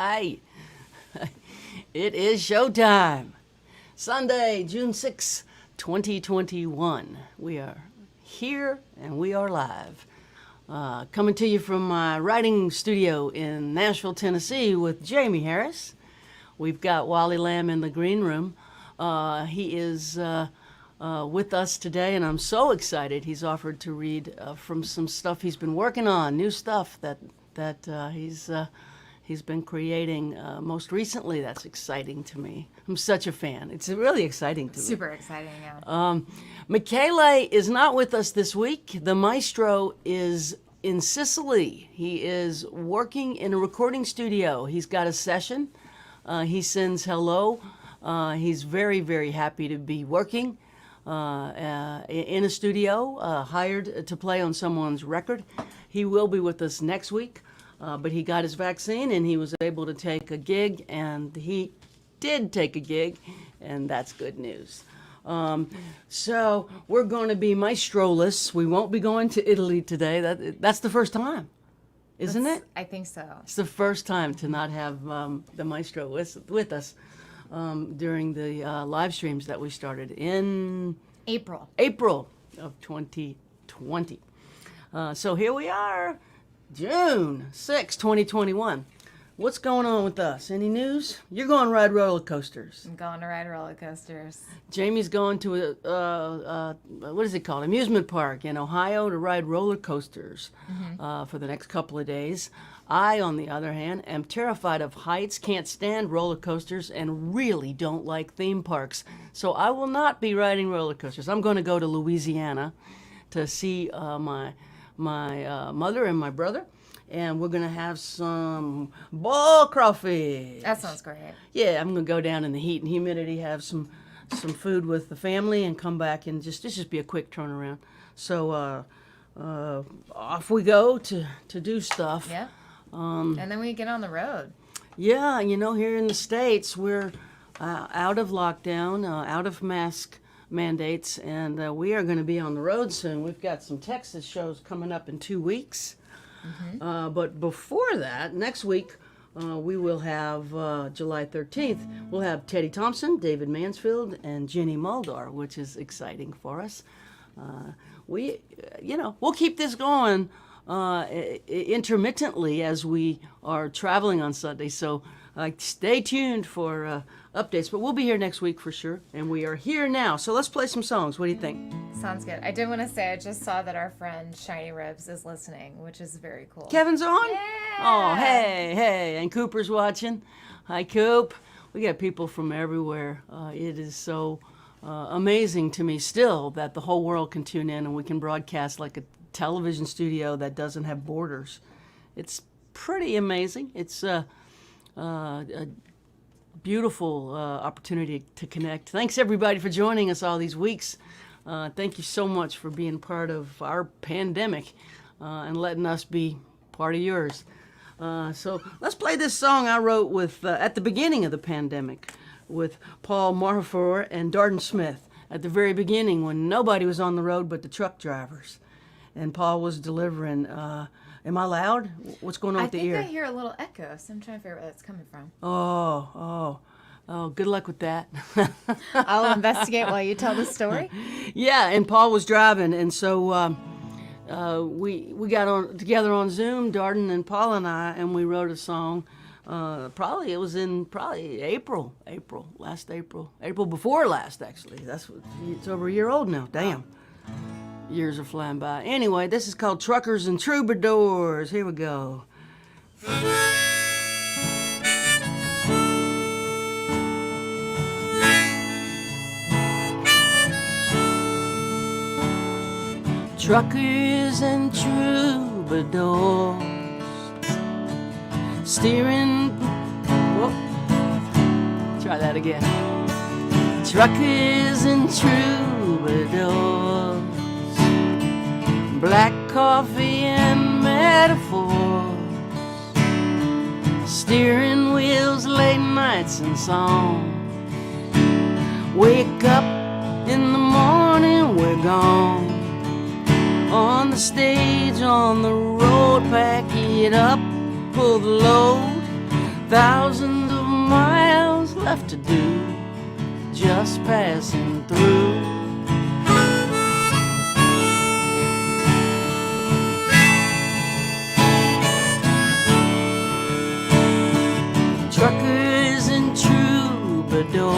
Hi. It is showtime. Sunday, June 6, 2021. We are here and we are live. Coming to you from my writing studio in Nashville, Tennessee with Jamie Harris. We've got Wally Lamb in the green room. He is with us today, and I'm so excited. He's offered to read from some stuff he's been working on, new stuff that he's been creating most recently. That's exciting to me. I'm such a fan. It's really exciting to me. Super exciting, yeah. Michele is not with us this week. The maestro is in Sicily. He is working in a recording studio. He's got a session. He sends hello. He's very, very happy to be working in a studio, hired to play on someone's record. He will be with us next week. But he got his vaccine and he was able to take a gig, and he did take a gig, and that's good news. So we're going to be maestro-less. We won't be going to Italy today. That's the first time, isn't it? I think so. It's the first time to not have the maestro with us during the live streams that we started in April of 2020. So here we are. June 6, 2021. What's going on with us? Any news? You're going to ride roller coasters. I'm going to ride roller coasters. Jamie's going to what is it called? Amusement park in Ohio to ride roller coasters for the next couple of days. I, on the other hand, am terrified of heights, can't stand roller coasters, and really don't like theme parks. So I will not be riding roller coasters. I'm going to go to Louisiana to see my mother and my brother, and we're going to have some ball crawfish. That sounds great. Yeah, I'm going to go down in the heat and humidity, have some food with the family, and come back and just be a quick turnaround. So off we go to do stuff. Yeah. And then we get on the road. Yeah, here in the States, we're out of lockdown, out of mask mandates, and we are going to be on the road soon. We've got some Texas shows coming up in 2 weeks. But before that, next week, we will have July 13th, we'll have Teddy Thompson, David Mansfield, and Jenny Muldar, which is exciting for us. We'll keep this going intermittently as we are traveling on Sunday. So stay tuned for updates, but we'll be here next week for sure, and we are here now. So let's play some songs. What do you think? Sounds good. I did want to say I just saw that our friend Shiny Ribs is listening, which is very cool. Kevin's on? Yeah! Oh, hey, and Cooper's watching. Hi, Coop. We got people from everywhere. It is so amazing to me still that the whole world can tune in and we can broadcast like a television studio that doesn't have borders. It's pretty amazing. It's a beautiful opportunity to connect. Thanks everybody for joining us all these weeks. Thank you so much for being part of our pandemic and letting us be part of yours. So let's play this song I wrote with at the beginning of the pandemic with Paul Marfor and Darden Smith at the very beginning when nobody was on the road but the truck drivers. And Paul was delivering. Am I loud? What's going on with the ear? I think I hear a little echo, so I'm trying to figure out where that's coming from. Oh, good luck with that. I'll investigate while you tell the story. Yeah, and Paul was driving, and so we got on together on Zoom, Darden and Paul and I, and we wrote a song. It was in April before last, actually. It's over a year old now. Damn. Years are flying by. Anyway, this is called Truckers and Troubadours. Here we go. Truckers and troubadours steering. Whoop. Try that again. Truckers and troubadours, black coffee and metaphors, steering wheels, late nights and songs. Wake up in the morning, we're gone. On the stage, on the road, pack it up, pull the load. thousands of miles left to do, just passing through. Truckers and troubadours,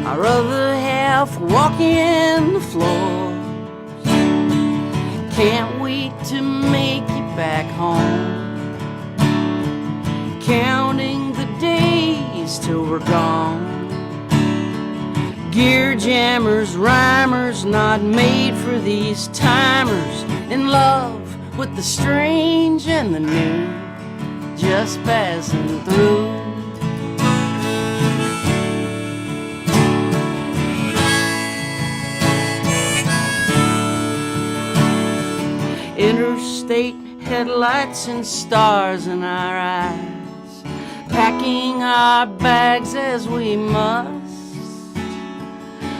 our other half walking the floor. Can't wait to make it back home, counting the days till we're gone. Gear jammers, rhymers, not made for these timers, in love with the strange and the new, just passing through. Interstate headlights and stars in our eyes, packing our bags as we must.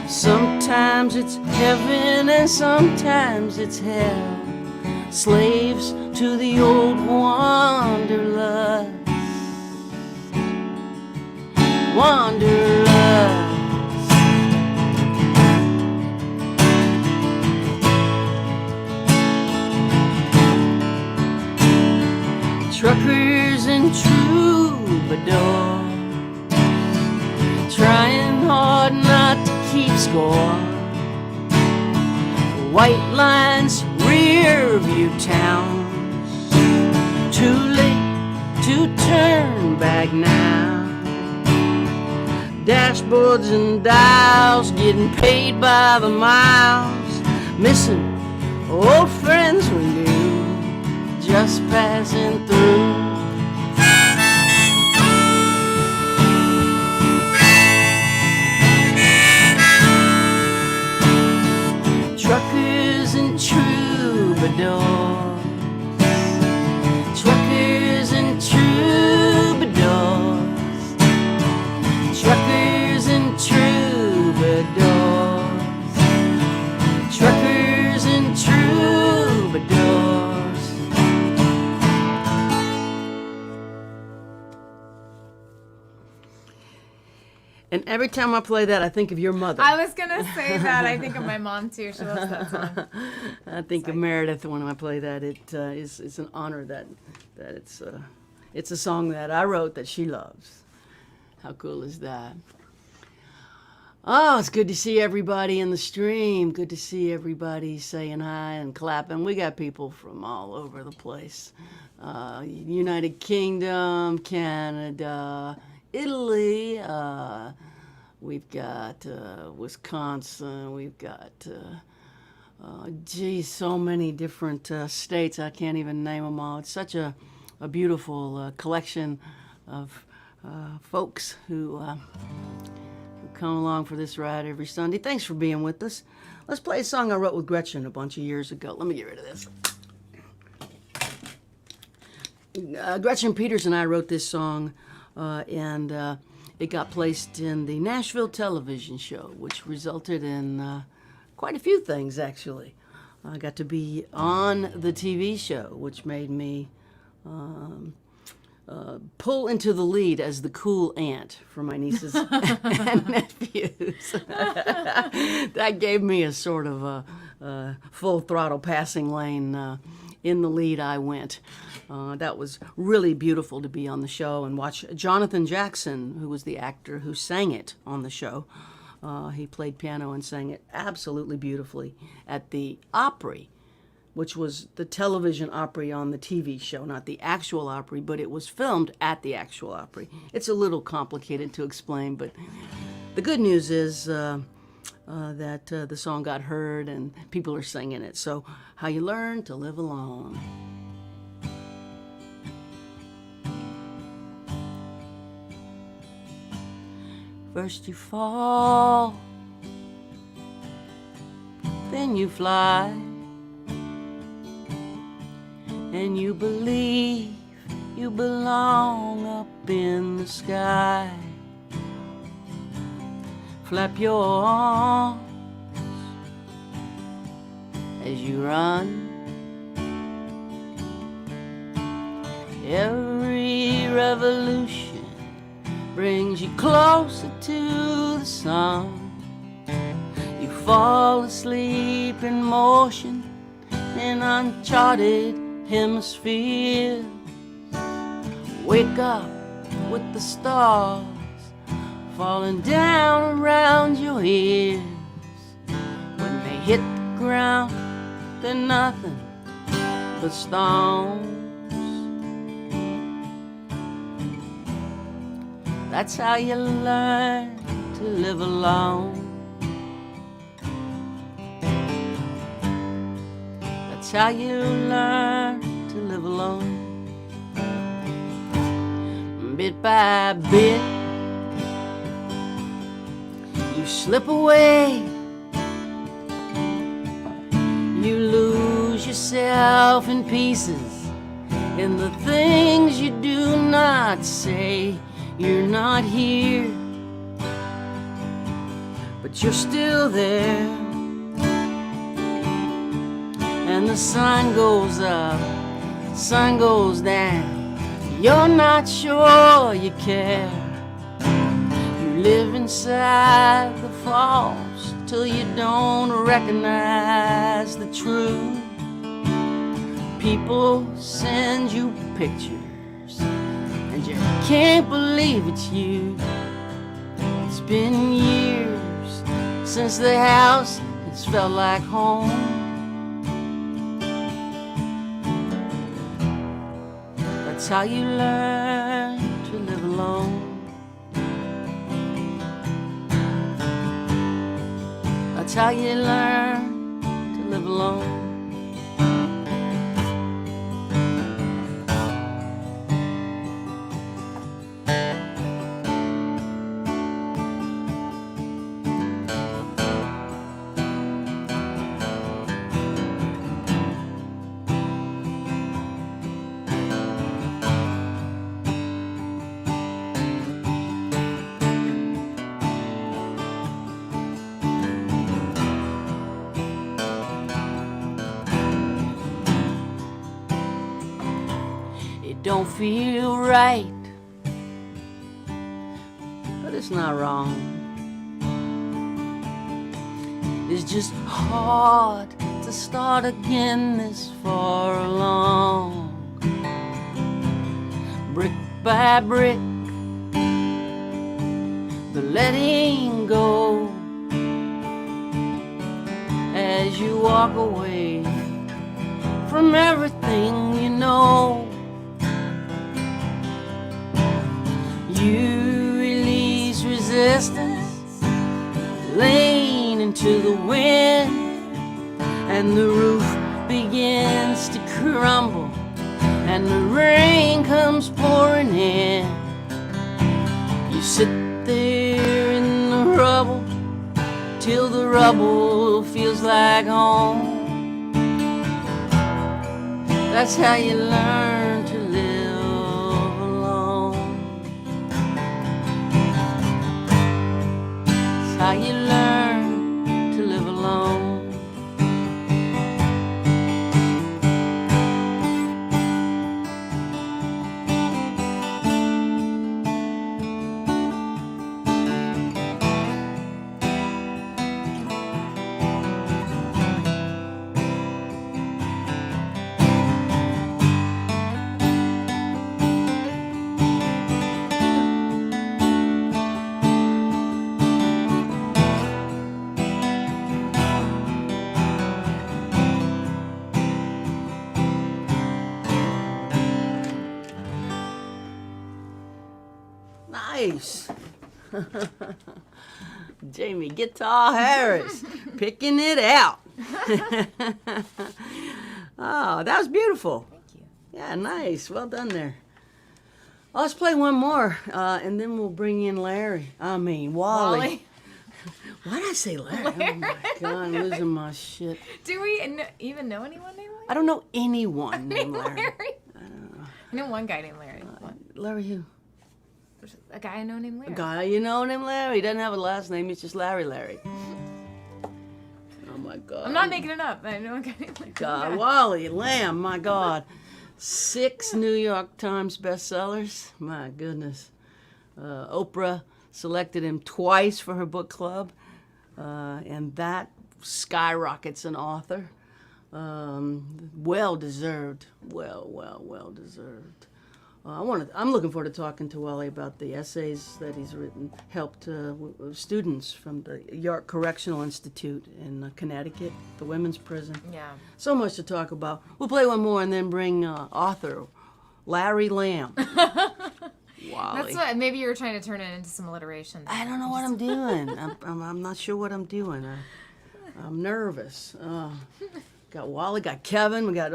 Sometimes it's heaven and sometimes it's hell, slaves to the old wanderlust. Wanderlust. Truckers and troubadours, trying hard not to keep score. White lines, rear view towns, too late to turn back now. Dashboards and dials, getting paid by the miles, missing old friends we knew, just passing through. Truckers and troubadours, truckers and troubadours, truckers and troubadours, truckers and troubadours. And every time I play that, I think of your mother. I was gonna say that. I think of my mom too. She loves that song. I think of Meredith when I play that. It's an honor that it's a song that I wrote that she loves. How cool is that? Oh, it's good to see everybody in the stream. Good to see everybody saying hi and clapping. We got people from all over the place. United Kingdom, Canada, Italy, we've got Wisconsin, we've got, so many different states. I can't even name them all. It's such a beautiful collection of folks who come along for this ride every Sunday. Thanks for being with us. Let's play a song I wrote with Gretchen a bunch of years ago. Let me get rid of this. Gretchen Peters and I wrote this song, and it got placed in the Nashville television show, which resulted in quite a few things, actually. I got to be on the TV show, which made me pull into the lead as the cool aunt for my nieces and nephews. That gave me a sort of a full throttle passing lane. In the lead I went. That was really beautiful to be on the show and watch Jonathan Jackson, who was the actor who sang it on the show. He played piano and sang it absolutely beautifully at the Opry, which was the television Opry on the TV show, not the actual Opry, but it was filmed at the actual Opry. It's a little complicated to explain, but the good news is that the song got heard and people are singing it. So, how you learn to live alone. First you fall, then you fly, and you believe you belong up in the sky. Flap your arms as you run. Every revolution brings you closer to the sun. You fall asleep in motion in uncharted hemispheres. Wake up with the stars falling down around your ears. When they hit the ground, they're nothing but stones. That's how you learn to live alone. That's how you learn to live alone. Bit by bit, you slip away. You lose yourself in pieces in the things you do not say. You're not here, but you're still there. And the sun goes up, sun goes down. You're not sure you care. You live inside the false till you don't recognize the truth. People send you pictures and you can't believe it's you. It's been years since the house has felt like home. That's how you learn to live alone. That's how you learn to live alone. Don't feel right, but it's not wrong. It's just hard to start again this far along. Brick by brick, the letting go as you walk away from everything you know. You release resistance, lean into the wind, and the roof begins to crumble, and the rain comes pouring in. You sit there in the rubble till the rubble feels like home. That's how you learn to live alone. How you learn to live alone. Nice. Jamie Guitar Harris picking it out. Oh, that was beautiful. Thank you. Yeah, nice. Well done there. Oh, let's play one more, and then we'll bring in Larry. I mean, Wally. Why did I say Larry? Oh my God, I'm losing my shit. Do we even know anyone named Larry? I don't know anyone named Larry. I know one guy named Larry. Larry who? A guy I know named Larry. A guy you know named Larry. He doesn't have a last name. It's just Larry. Oh my God. I'm not making it up. I know a guy named Larry. God, Wally Lamb, my God. 6 New York Times bestsellers. My goodness. Oprah selected him twice for her book club, and that skyrockets an author. Well deserved. Well deserved. I'm looking forward to talking to Wally about the essays that he's written, helped students from the York Correctional Institute in Connecticut, the women's prison. Yeah. So much to talk about. We'll play one more and then bring author Wally Lamb. Wally. That's what. Maybe you were trying to turn it into some alliteration. I don't know what I'm doing. I'm not sure what I'm doing. I'm nervous. Got Wally, got Kevin, we got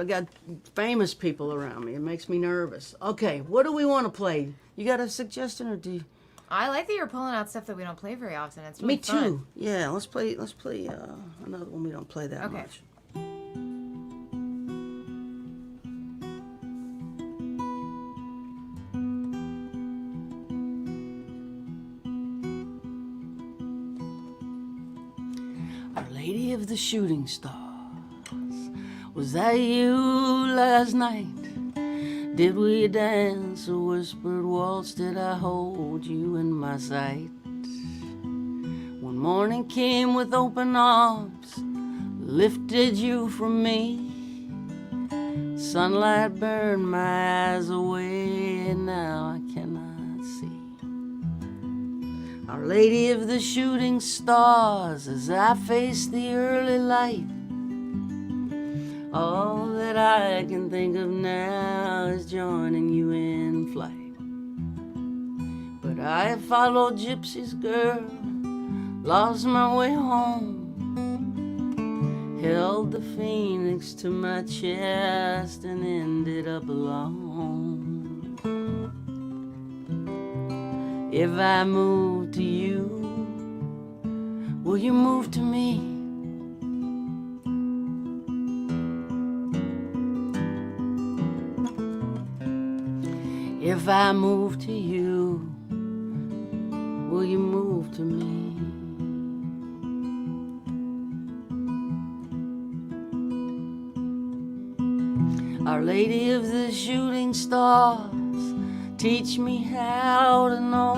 famous people around me. It makes me nervous. Okay, what do we want to play? You got a suggestion or do you? I like that you're pulling out stuff that we don't play very often. It's really Me too. fun. Yeah, let's play another one we don't play that Okay. much. Our Lady of the Shooting Stars. Was that you last night? Did we dance a whispered waltz? Did I hold you in my sight? When morning came with open arms, lifted you from me. Sunlight burned my eyes away, and now I cannot see. Our Lady of the Shooting Stars, as I face the early light, all that I can think of now is joining you in flight. But I followed gypsies, girl, lost my way home, held the phoenix to my chest and ended up alone. If I move to you, will you move to me? If I move to you, will you move to me? Our Lady of the Shooting Stars, teach me how to know.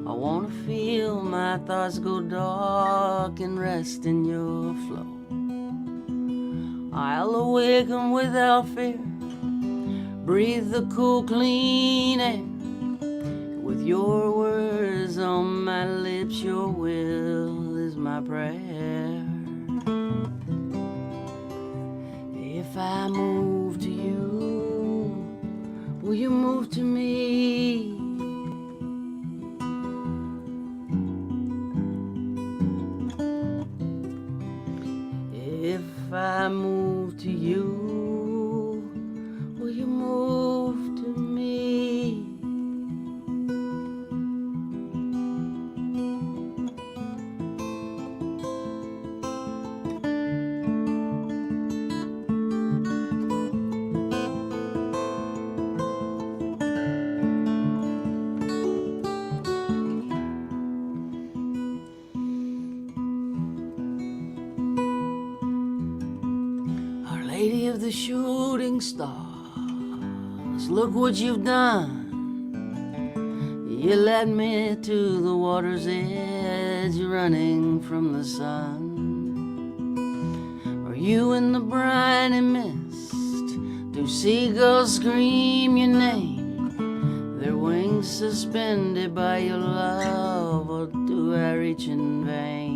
I want to feel my thoughts go dark and rest in your flow. I'll awaken without fear, breathe the cool, clean air. With your words on my lips, your will is my prayer. If I move to you, will you move to me? If I move to you, will you move to me? Our Lady of the Shooting Stars, look what you've done. You led me to the water's edge, running from the sun. Are you in the briny mist? Do seagulls scream your name? Their wings suspended by your love, or do I reach in vain?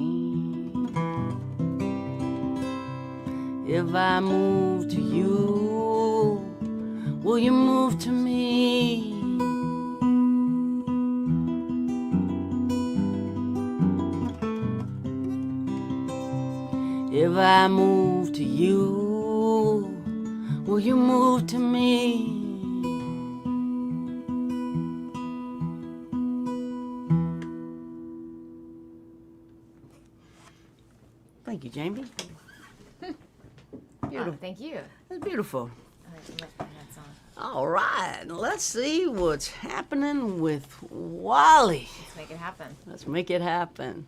If I move to you, will you move to me? If I move to you, will you move to me? Thank you, Jamie. Beautiful. Oh, thank you. That's beautiful. I like to lift my hands on. All right, let's see what's happening with Wally. Let's make it happen. Let's make it happen.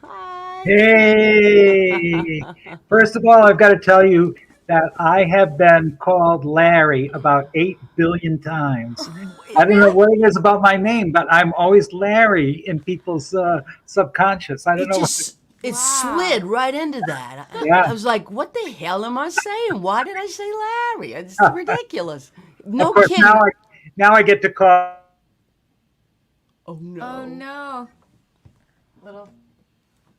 Hi. Hey! First of all, I've got to tell you, that I have been called Larry about 8 billion times. I don't know Really? what it is about my name, but I'm always Larry in people's subconscious. I don't It know what. just it slid Wow. right into that. I Yeah. was like, "What the hell am I saying? Why did I say Larry? It's ridiculous." Of No course, kidding. now I get to call Oh Oh no. no. Little.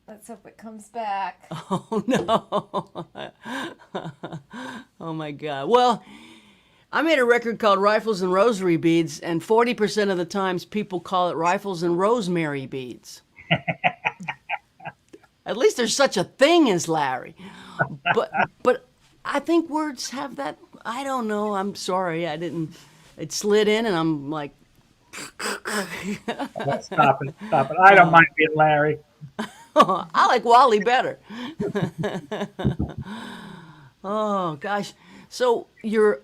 Let's hope it comes back. Oh no. Oh my God. Well, I made a record called Rifles and Rosary Beads, and 40% of the times people call it Rifles and Rosemary Beads. At least there's such a thing as Larry. But I think words have that. I don't know. I'm sorry. I didn't. It slid in, and I'm like, Stop it, stop it. I don't mind being Larry. I like Wally better. Oh gosh. So you're,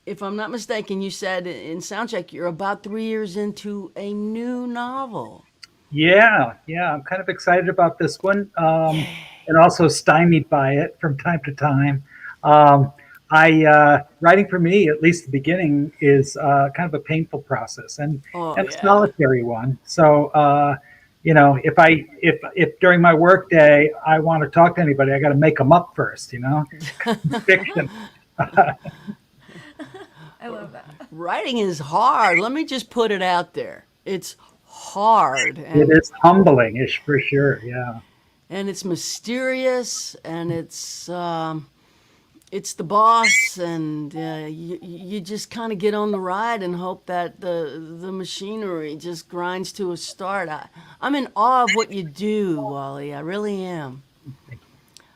if I'm not mistaken, you said in Soundcheck you're about 3 years into a new novel. Yeah, yeah, I'm kind of excited about this one, and also stymied by it from time to time. Um, I writing for me, at least the beginning, is kind of a painful process Oh and a yeah. solitary one. So, if during my work day I want to talk to anybody, I got to make them up first. Fiction. I love that. Writing is hard. Let me just put it out there. It's hard, It is humbling, ish for sure. Yeah. and it's mysterious, and it's the boss, and you just kind of get on the ride and hope that the machinery just grinds to a start. I'm in awe of what you do, Wally. I really am.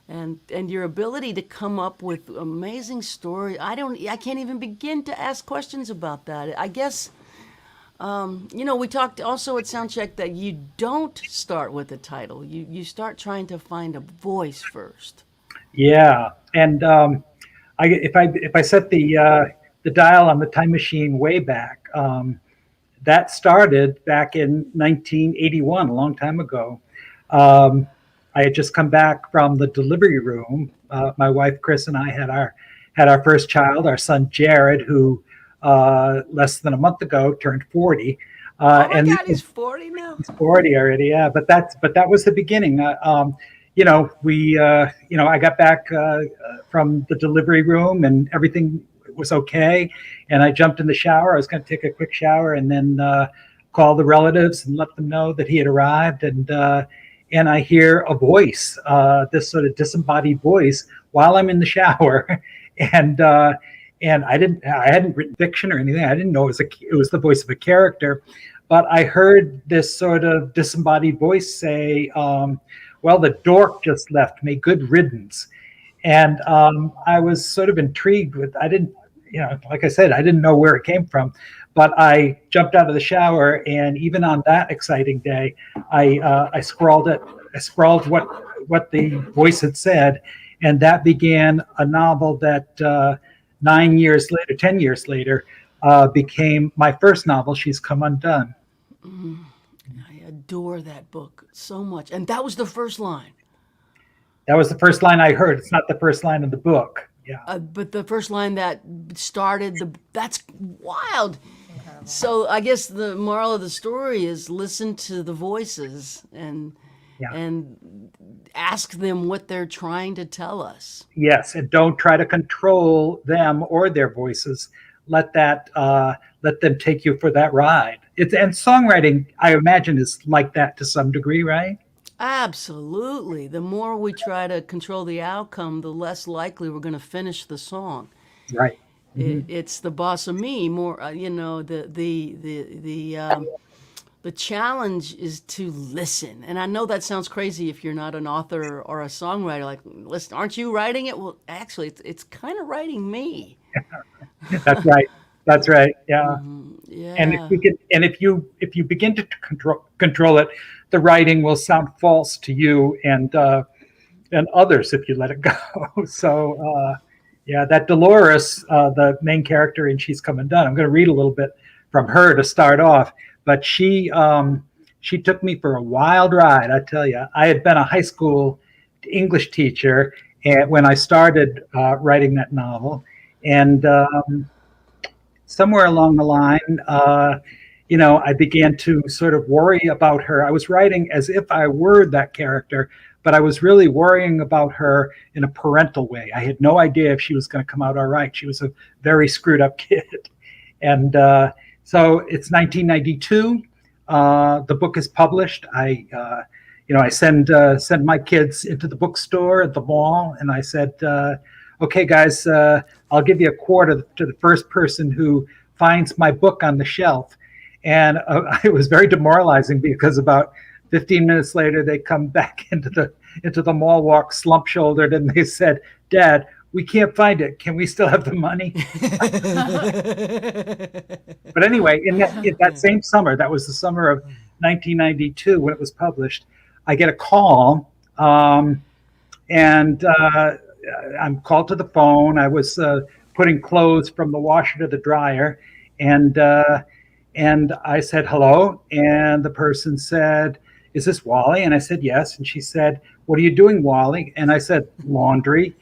And your ability to come up with amazing story. I can't even begin to ask questions about that. I guess we talked also at Soundcheck that you don't start with a title. You start trying to find a voice first. Yeah, and if I set the dial on the time machine way back, that started back in 1981, a long time ago. Um, I had just come back from the delivery room. My wife Chris and I had our first child, our son Jared, who less than a month ago turned 40, Oh my and God, he's 40 now. He's 40 already, yeah. But that was the beginning. I got back from the delivery room and everything was okay. And I jumped in the shower. I was going to take a quick shower and then call the relatives and let them know that he had arrived. And I hear a voice, this sort of disembodied voice, while I'm in the shower, and I hadn't written fiction or anything. I didn't know it was the voice of a character, but I heard this sort of disembodied voice say, "Well, the dork just left me. Good riddance." And I was sort of intrigued with. I didn't, like I said, I didn't know where it came from, but I jumped out of the shower, and even on that exciting day, I scrawled it. I scrawled what the voice had said, and that began a novel that 9 years later, 10 years later, became my first novel. She's Come Undone. I adore that book so much. And that was the first line. That was the first line I heard. It's not the first line of the book. Yeah. But the first line that started that's wild. Incredible. So I guess the moral of the story is listen to the voices Yeah. and ask them what they're trying to tell us. Yes, and don't try to control them or their voices. Let them take you for that ride. And songwriting, I imagine, is like that to some degree, right? Absolutely. The more we try to control the outcome, the less likely we're going to finish the song. Right. It's the boss of me more. The challenge is to listen. And I know that sounds crazy if you're not an author or a songwriter. Like, listen, aren't you writing it? Well, actually, it's kind of writing me. That's right. That's right. Yeah. And if Yeah. you can, and if you begin to control it, the writing will sound false to you and others if you let it go. So yeah, that Dolores, the main character in She's Come Undone. I'm going to read a little bit from her to start off, but she took me for a wild ride. I tell you, I had been a high school English teacher, and when I started writing that novel. And somewhere along the line, I began to sort of worry about her. I was writing as if I were that character, but I was really worrying about her in a parental way. I had no idea if she was going to come out all right. She was a very screwed up kid. And so it's 1992. The book is published. I send my kids into the bookstore at the mall, and I said, "Okay, guys, I'll give you a quarter to the first person who finds my book on the shelf." And it was very demoralizing because about 15 minutes later, they come back into the mall walk slump-shouldered, and they said, "Dad, we can't find it. Can we still have the money?" But anyway, in that same summer, that was the summer of 1992 when it was published, I get a call, and I'm called to the phone. I was putting clothes from the washer to the dryer, and I said, "Hello," and the person said, "Is this Wally?" And I said, "Yes." And she said, "What are you doing, Wally?" And I said, "Laundry."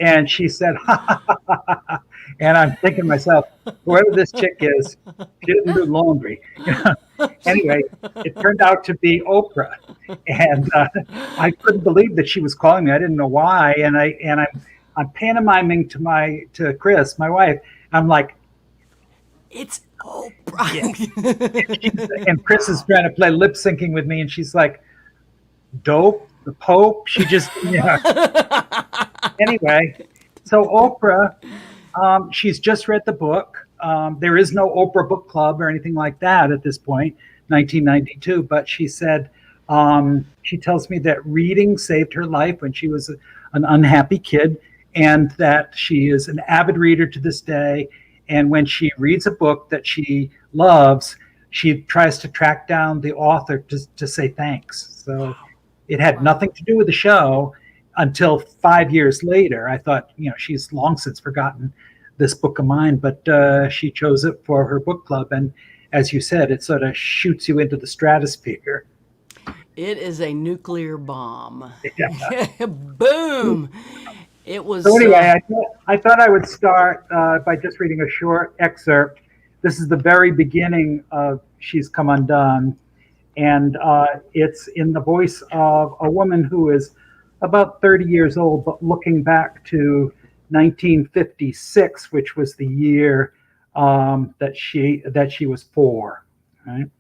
And she said, "Ha, ha, ha, ha, ha." And I'm thinking to myself, whoever this chick is, she didn't do laundry. Anyway, it turned out to be Oprah, and I couldn't believe that she was calling me. I didn't know why, and I'm pantomiming to Chris, my wife. I'm like, It's Oprah. yeah. And Chris is trying to play lip syncing with me, and she's like, "Dope, the Pope." She just, Anyway, so Oprah, she's just read the book. There is no Oprah book club or anything like that at this point, 1992. But she said, she tells me that reading saved her life when she was an unhappy kid, and that she is an avid reader to this day. And when she reads a book that she loves, she tries to track down the author to say thanks. So it had nothing to do with the show until 5 years later. I thought, she's long since forgotten this book of mine, but she chose it for her book club. And as you said, it sort of shoots you into the stratosphere. It is a nuclear bomb. Yeah. Boom. It was. So anyway, I thought I would start by just reading a short excerpt. This is the very beginning of She's Come Undone. And it's in the voice of a woman who is about 30 years old, but looking back to 1956, which was the year that she was 4. Right?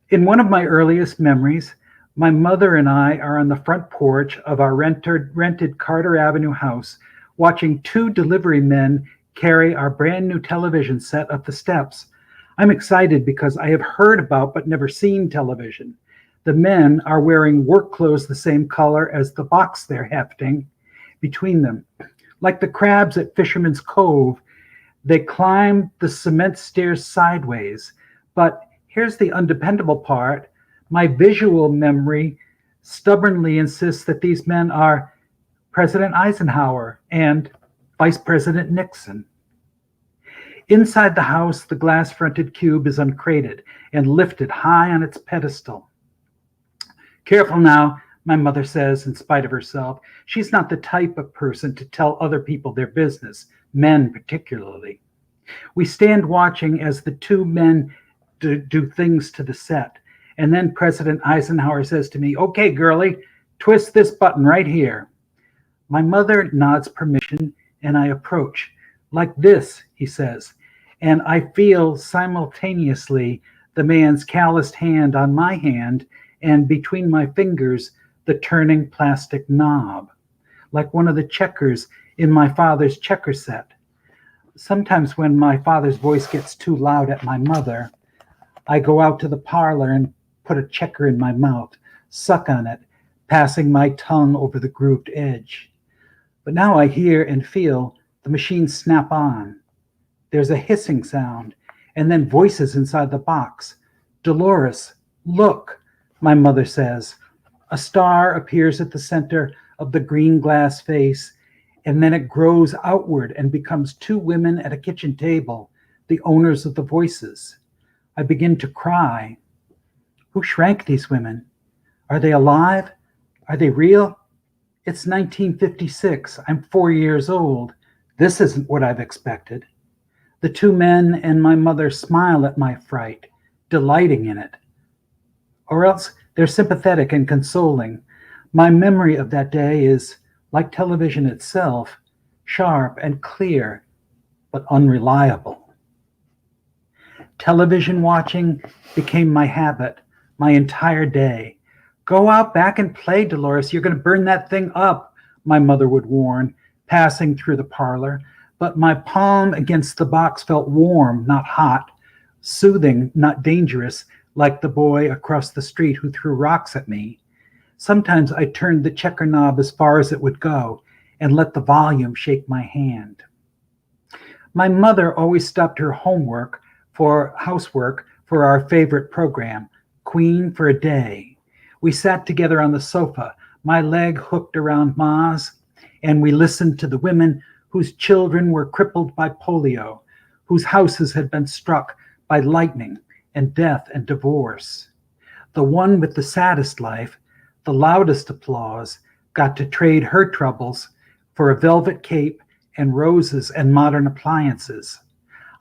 In one of my earliest memories, my mother and I are on the front porch of our rented Carter Avenue house, watching 2 delivery men carry our brand new television set up the steps. I'm excited because I have heard about but never seen television. The men are wearing work clothes the same color as the box they're hefting between them. Like the crabs at Fisherman's Cove, they climb the cement stairs sideways. But here's the undependable part. My visual memory stubbornly insists that these men are President Eisenhower and Vice President Nixon. Inside the house, the glass-fronted cube is uncrated and lifted high on its pedestal. "Careful now," my mother says in spite of herself. She's not the type of person to tell other people their business, men particularly. We stand watching as the 2 men do things to the set. And then President Eisenhower says to me, "Okay, girlie, twist this button right here." My mother nods permission, and I approach. "Like this," he says. And I feel simultaneously the man's calloused hand on my hand, and between my fingers, the turning plastic knob, like one of the checkers in my father's checker set. Sometimes when my father's voice gets too loud at my mother, I go out to the parlor and put a checker in my mouth, suck on it, passing my tongue over the grooved edge. But now I hear and feel the machine snap on. There's a hissing sound, and then voices inside the box. "Dolores, look," my mother says. A star appears at the center of the green glass face, and then it grows outward and becomes 2 women at a kitchen table, the owners of the voices. I begin to cry. Who shrank these women? Are they alive? Are they real? It's 1956. I'm 4 years old. This isn't what I've expected. The two men and my mother smile at my fright, delighting in it. Or else they're sympathetic and consoling. My memory of that day is, like television itself, sharp and clear, but unreliable. Television watching became my habit, my entire day. Go out back and play, Dolores. You're going to burn that thing up, my mother would warn, passing through the parlor. But my palm against the box felt warm, not hot, soothing, not dangerous, like the boy across the street who threw rocks at me. Sometimes I turned the checker knob as far as it would go and let the volume shake my hand. My mother always stopped her housework for our favorite program, Queen for a Day. We sat together on the sofa, my leg hooked around Ma's, and we listened to the women whose children were crippled by polio, whose houses had been struck by lightning and death and divorce. The one with the saddest life, the loudest applause, got to trade her troubles for a velvet cape and roses and modern appliances.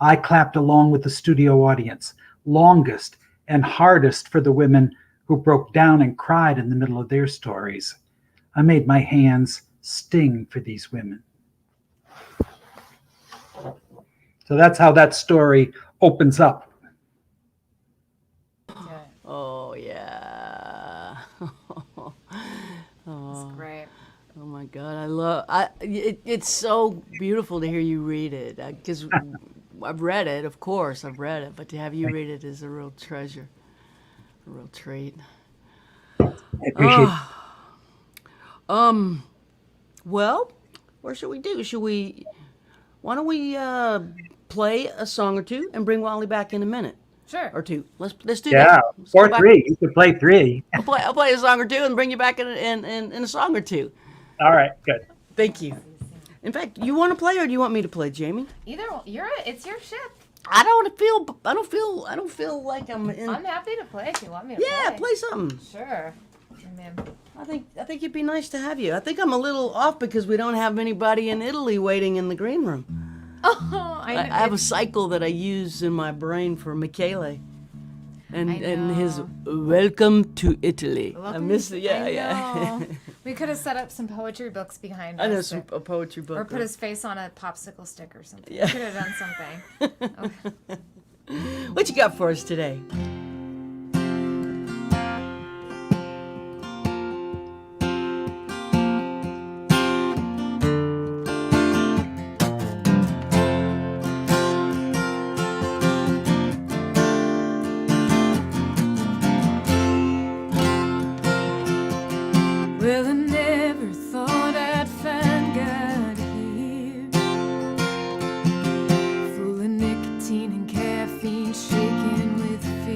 I clapped along with the studio audience, longest and hardest for the women who broke down and cried in the middle of their stories. I made my hands sting for these women. So that's how that story opens up. Oh, yeah. That's great. Oh my God, it's so beautiful to hear you read it, because I've read it, of course, but to have you read it is a real treasure, a real treat. I appreciate it. Well, what should we do? Why don't we play a song or two and bring Wally back in a minute? Sure. Or two. Let's do Yeah, that. or three. You could play three. I'll play a song or two and bring you back in a song or two. All right, good. Thank you. In fact, you want to play or do you want me to play, Jamie? It's your ship. I don't feel like I'm in. I'm happy to play if you want me to Yeah, play. play something. Sure. Man. I think it'd be nice to have you. I think I'm a little off because we don't have anybody in Italy waiting in the green room. Oh, I have a cycle that I use in my brain for Michele. And his welcome to Italy. I miss it. Yeah. We could have set up some poetry books behind us. I know a poetry book. Or put his face on a popsicle stick or something. Yeah. We could have done something. Okay. What you got for us today? Well, I never thought I'd find God here, full of nicotine and caffeine, shaking with fear.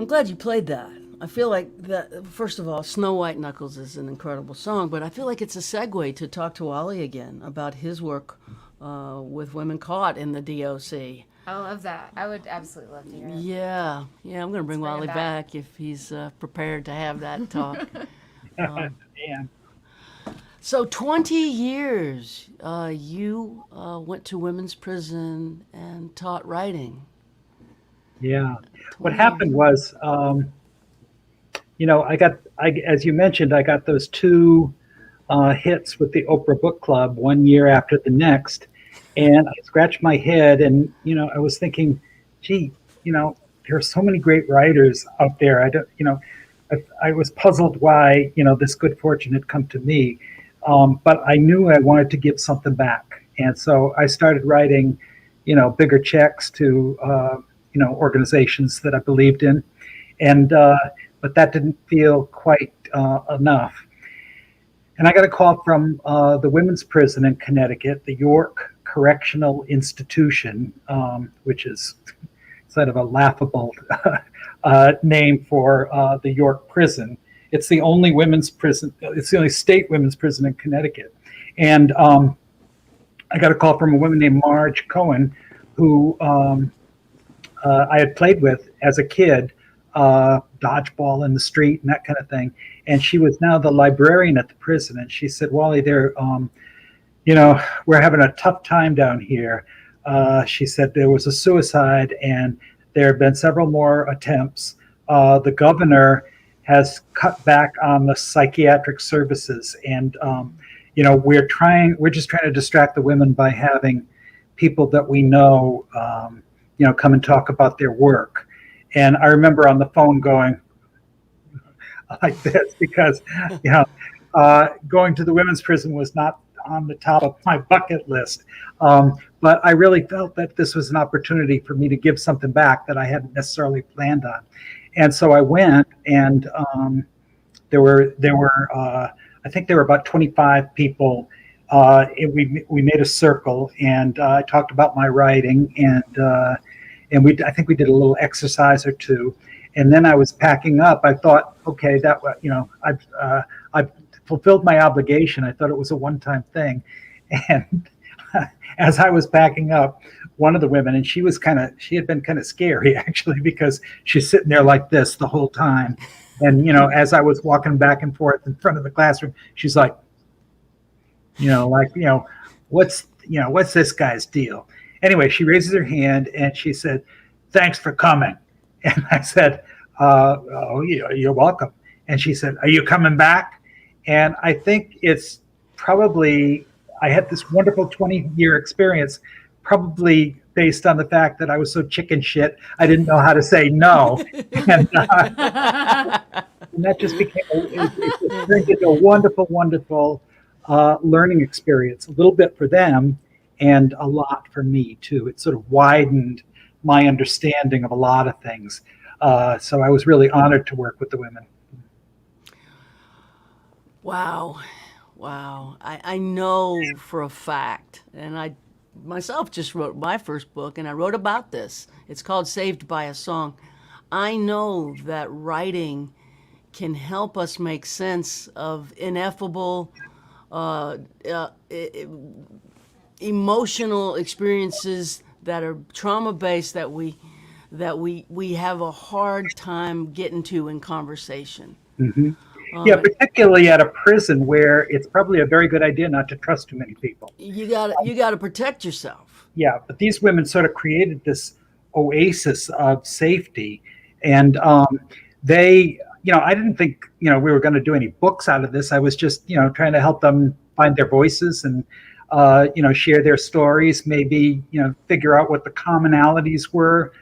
I'm glad you played that. I feel like that. First of all, Snow White Knuckles is an incredible song, but I feel like it's a segue to talk to Wally again about his work with women caught in the DOC. I love that. I would absolutely love to hear it. Yeah, I'm going to bring bring Wally him back. back. If he's prepared to have that talk. And So 20 years, you went to women's prison and taught writing. yeah, what 20 happened years. was, as you mentioned, I got those two hits with the Oprah Book Club one year after the next. And I scratched my head and, I was thinking, gee, there are so many great writers out there. I don't, I was puzzled why, this good fortune had come to me. But I knew I wanted to give something back. And so I started writing, bigger checks to, organizations that I believed in. And, but that didn't feel quite enough. And I got a call from the women's prison in Connecticut, the York Correctional Institution, which is sort of a laughable name for the York prison. It's the only women's prison. It's the only state women's prison in Connecticut. And I got a call from a woman named Marge Cohen, who I had played with as a kid, dodgeball in the street and that kind of thing. And she was now the librarian at the prison. And she said, Wally, we're having a tough time down here. She said there was a suicide and there have been several more attempts. The governor has cut back on the psychiatric services. And, we're just trying to distract the women by having people that we know, come and talk about their work. And I remember on the phone going like this because, going to the women's prison was not on the top of my bucket list. But I really felt that this was an opportunity for me to give something back that I hadn't necessarily planned on. And so I went, and there were I think there were about 25 people. We made a circle, and I talked about my writing, and I think we did a little exercise or two. And then I was packing up. I thought, okay, I've fulfilled my obligation. I thought it was a one-time thing. And as I was packing up, one of the women, and she had been kind of scary actually, because she's sitting there like this the whole time. And, as I was walking back and forth in front of the classroom, she's like, what's this guy's deal? Anyway, she raises her hand and she said, thanks for coming. And I said, you're welcome. And she said, are you coming back? And I think it's probably, I had this wonderful 20-year experience, probably based on the fact that I was so chicken shit, I didn't know how to say no. And that just became, it turned into a wonderful, wonderful learning experience, a little bit for them and a lot for me too. It sort of widened my understanding of a lot of things. So I was really honored to work with the women. Wow. I know for a fact, and I myself just wrote my first book, and I wrote about this. It's called Saved by a Song. I know that writing can help us make sense of ineffable emotional experiences that are trauma-based that we have a hard time getting to in conversation. Mm-hmm. Yeah, particularly at a prison where it's probably a very good idea not to trust too many people. You gotta protect yourself. Yeah, but these women sort of created this oasis of safety, and they, I didn't think, we were going to do any books out of this. I was just, trying to help them find their voices and, share their stories, maybe, figure out what the commonalities were,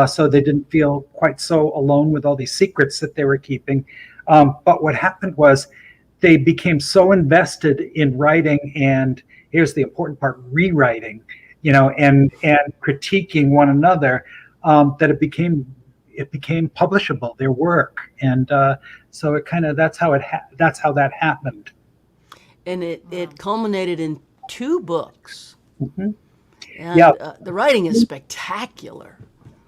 so they didn't feel quite so alone with all these secrets that they were keeping. But what happened was they became so invested in writing, and here's the important part, rewriting, and critiquing one another, that it became publishable, their work. And so it kind of, that's how that happened. And it culminated in 2 books. Mm-hmm. And Yeah. the writing is spectacular.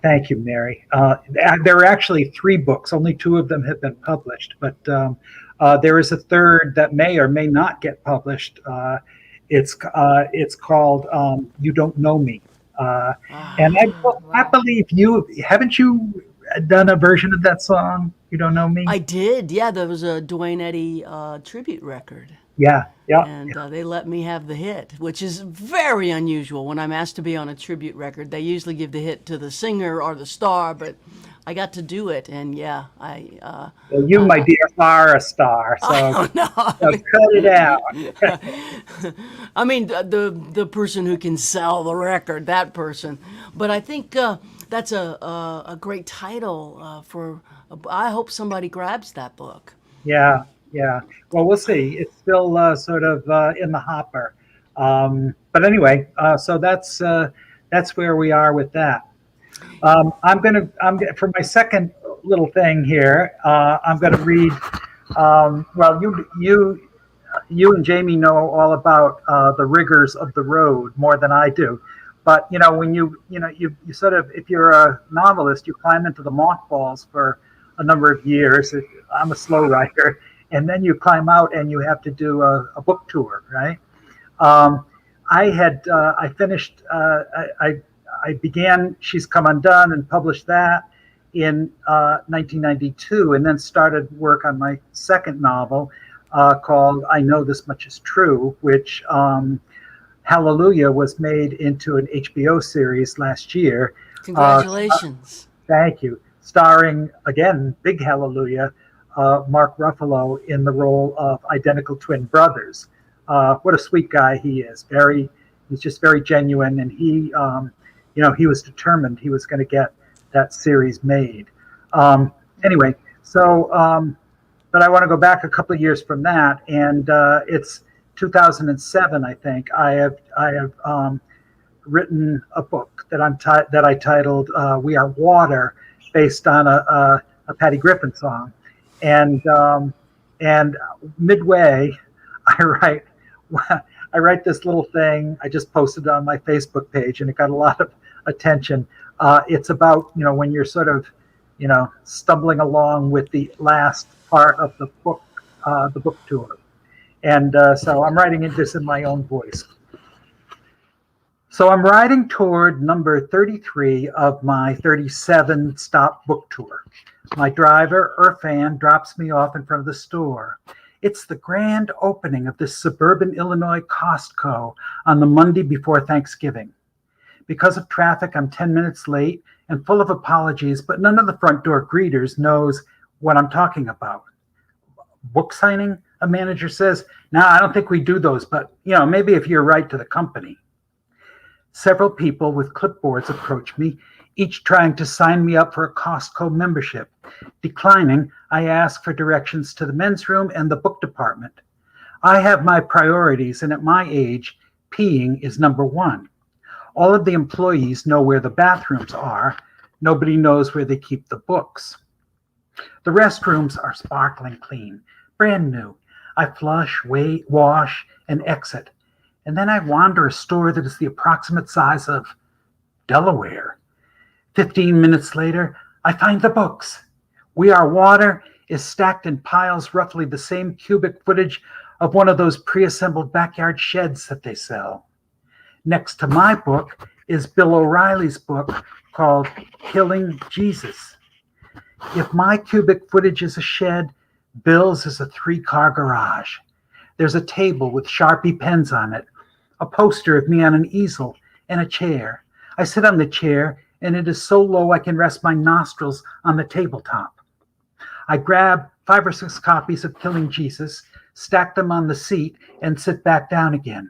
Thank you, Mary. There are actually 3 books. Only 2 of them have been published, but there is a third that may or may not get published. It's called "You Don't Know Me," and I Wow. believe you haven't you done a version of that song? "You Don't Know Me." I did. Yeah, there was a Duane Eddy tribute record. Yeah, yeah, And they let me have the hit, which is very unusual. When I'm asked to be on a tribute record, they usually give the hit to the singer or the star, but I got to do it, and yeah, well, you, my dear, are a star, I so, don't know. so cut it out. I mean, the person who can sell the record, that person. But I think that's a great title for. I hope somebody grabs that book. Yeah, yeah. Well, we'll see. It's still sort of in the hopper. But anyway, so that's where we are with that. For my second little thing here. I'm gonna read. Well, you and Jamie know all about the rigors of the road more than I do. But when you sort of, if you're a novelist, you climb into the mothballs for a number of years. I'm a slow writer, and then you climb out and you have to do a book tour, right? Um, I finished. I began She's Come Undone and published that in 1992, and then started work on my second novel called I Know This Much Is True, which Hallelujah was made into an HBO series last year. Uh, Congratulations. Thank you. Starring, again, big hallelujah, Mark Ruffalo in the role of identical twin brothers. What a sweet guy he is. He's just very genuine, and he was determined he was going to get that series made. Anyway, but I want to go back a couple of years from that, and it's 2007, I think. I have written a book that I titled "We Are Water," based on a Patty Griffin song, and midway, I write I write this little thing. I just posted it on my Facebook page, and it got a lot of attention. It's about when you're sort of stumbling along with the last part of the book tour, and so I'm writing this in my own voice. So I'm riding toward number 33 of my 37 stop book tour. My driver, Irfan, drops me off in front of the store. It's the grand opening of this suburban Illinois Costco on the Monday before Thanksgiving. Because of traffic, I'm 10 minutes late and full of apologies, but none of the front door greeters knows what I'm talking about. Book signing? A manager says, "No, I don't think we do those, but maybe if you're right to the company." Several people with clipboards approach me, each trying to sign me up for a Costco membership. Declining, I ask for directions to the men's room and the book department. I have my priorities, and at my age, peeing is number one. All of the employees know where the bathrooms are. Nobody knows where they keep the books. The restrooms are sparkling clean, brand new. I flush, wait, wash, and exit. And then I wander a store that is the approximate size of Delaware. 15 minutes later, I find the books. We Are Water is stacked in piles roughly the same cubic footage of one of those pre-assembled backyard sheds that they sell. Next to my book is Bill O'Reilly's book called Killing Jesus. If my cubic footage is a shed, Bill's is a 3-car garage. There's a table with Sharpie pens on it, a poster of me on an easel, and a chair. I sit on the chair, and it is so low I can rest my nostrils on the tabletop. I grab 5 or 6 copies of Killing Jesus, stack them on the seat, and sit back down again.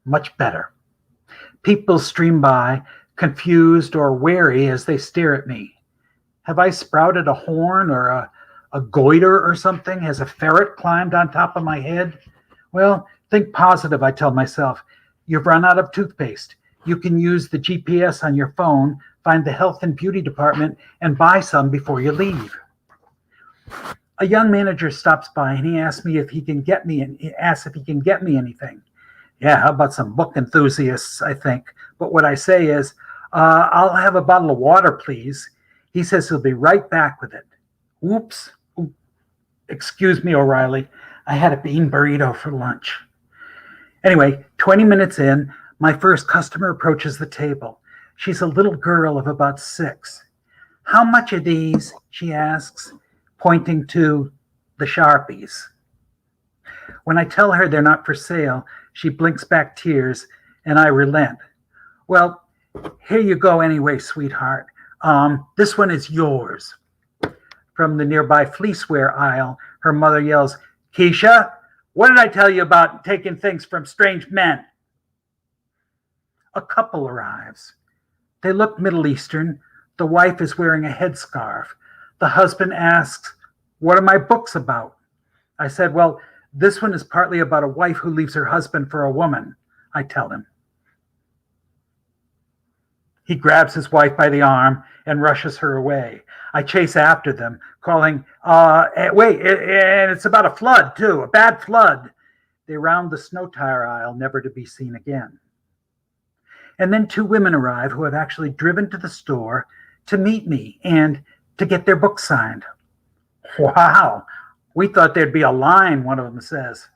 Much better. People stream by, confused or wary as they stare at me. Have I sprouted a horn or a goiter or something? Has a ferret climbed on top of my head? Well, think positive, I tell myself. You've run out of toothpaste. You can use the GPS on your phone, find the health and beauty department, and buy some before you leave. A young manager stops by and he asks if he can get me anything. Yeah, how about some book enthusiasts, I think. But what I say is, I'll have a bottle of water, please. He says he'll be right back with it. Whoops. Excuse me, O'Reilly. I had a bean burrito for lunch. Anyway, 20 minutes in, my first customer approaches the table. She's a little girl of about 6. How much are these? She asks, pointing to the Sharpies. When I tell her they're not for sale, she blinks back tears, and I relent. Well, here you go anyway, sweetheart. This one is yours. From the nearby fleeceware aisle, her mother yells, Keisha, what did I tell you about taking things from strange men? A couple arrives. They look Middle Eastern. The wife is wearing a headscarf. The husband asks, what are my books about? I said, well, this one is partly about a wife who leaves her husband for a woman, I tell him. He grabs his wife by the arm and rushes her away. I chase after them, calling, wait, and it's about a flood, too, a bad flood. They round the snow tire aisle, never to be seen again. And then 2 women arrive who have actually driven to the store to meet me and to get their books signed. Wow, we thought there'd be a line, one of them says.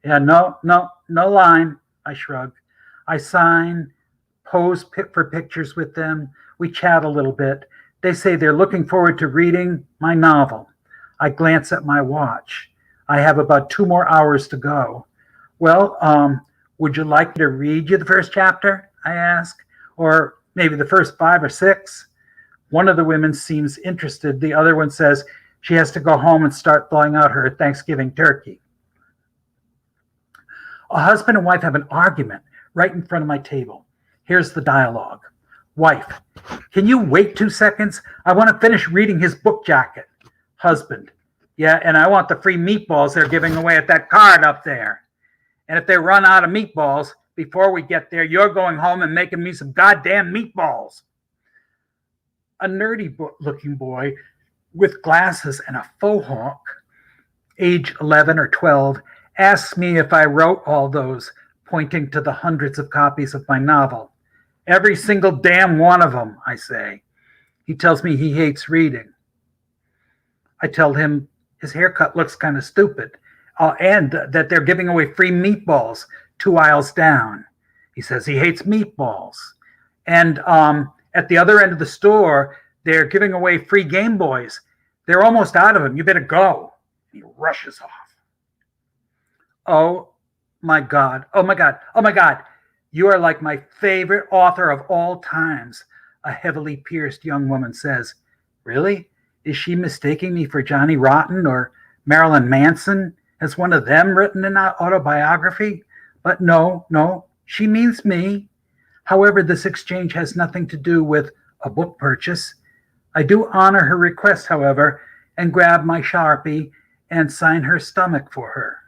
Yeah, no line, I shrug. I sign, pose for pictures with them. We chat a little bit. They say they're looking forward to reading my novel. I glance at my watch. I have about 2 more hours to go. Well, would you like me to read you the first chapter? I ask. Or maybe the first 5 or 6? One of the women seems interested. The other one says she has to go home and start thawing out her Thanksgiving turkey. A husband and wife have an argument right in front of my table. Here's the dialogue. Wife, can you wait 2 seconds? I want to finish reading his book jacket. Husband, yeah, and I want the free meatballs they're giving away at that card up there. And if they run out of meatballs before we get there, you're going home and making me some goddamn meatballs. A nerdy-looking boy with glasses and a faux hawk, age 11 or 12, asks me if I wrote all those, pointing to the hundreds of copies of my novel. Every single damn one of them, I say. He tells me he hates reading. I tell him his haircut looks kind of stupid, and that they're giving away free meatballs 2 aisles down. He says he hates meatballs. And at the other end of the store, they're giving away free Game Boys. They're almost out of them. You better go. He rushes off. Oh my God. Oh my God. Oh my God. You are like my favorite author of all times, a heavily pierced young woman says. Really? Is she mistaking me for Johnny Rotten or Marilyn Manson? Has one of them written an autobiography? But no, she means me. However, this exchange has nothing to do with a book purchase. I do honor her request, however, and grab my Sharpie and sign her stomach for her.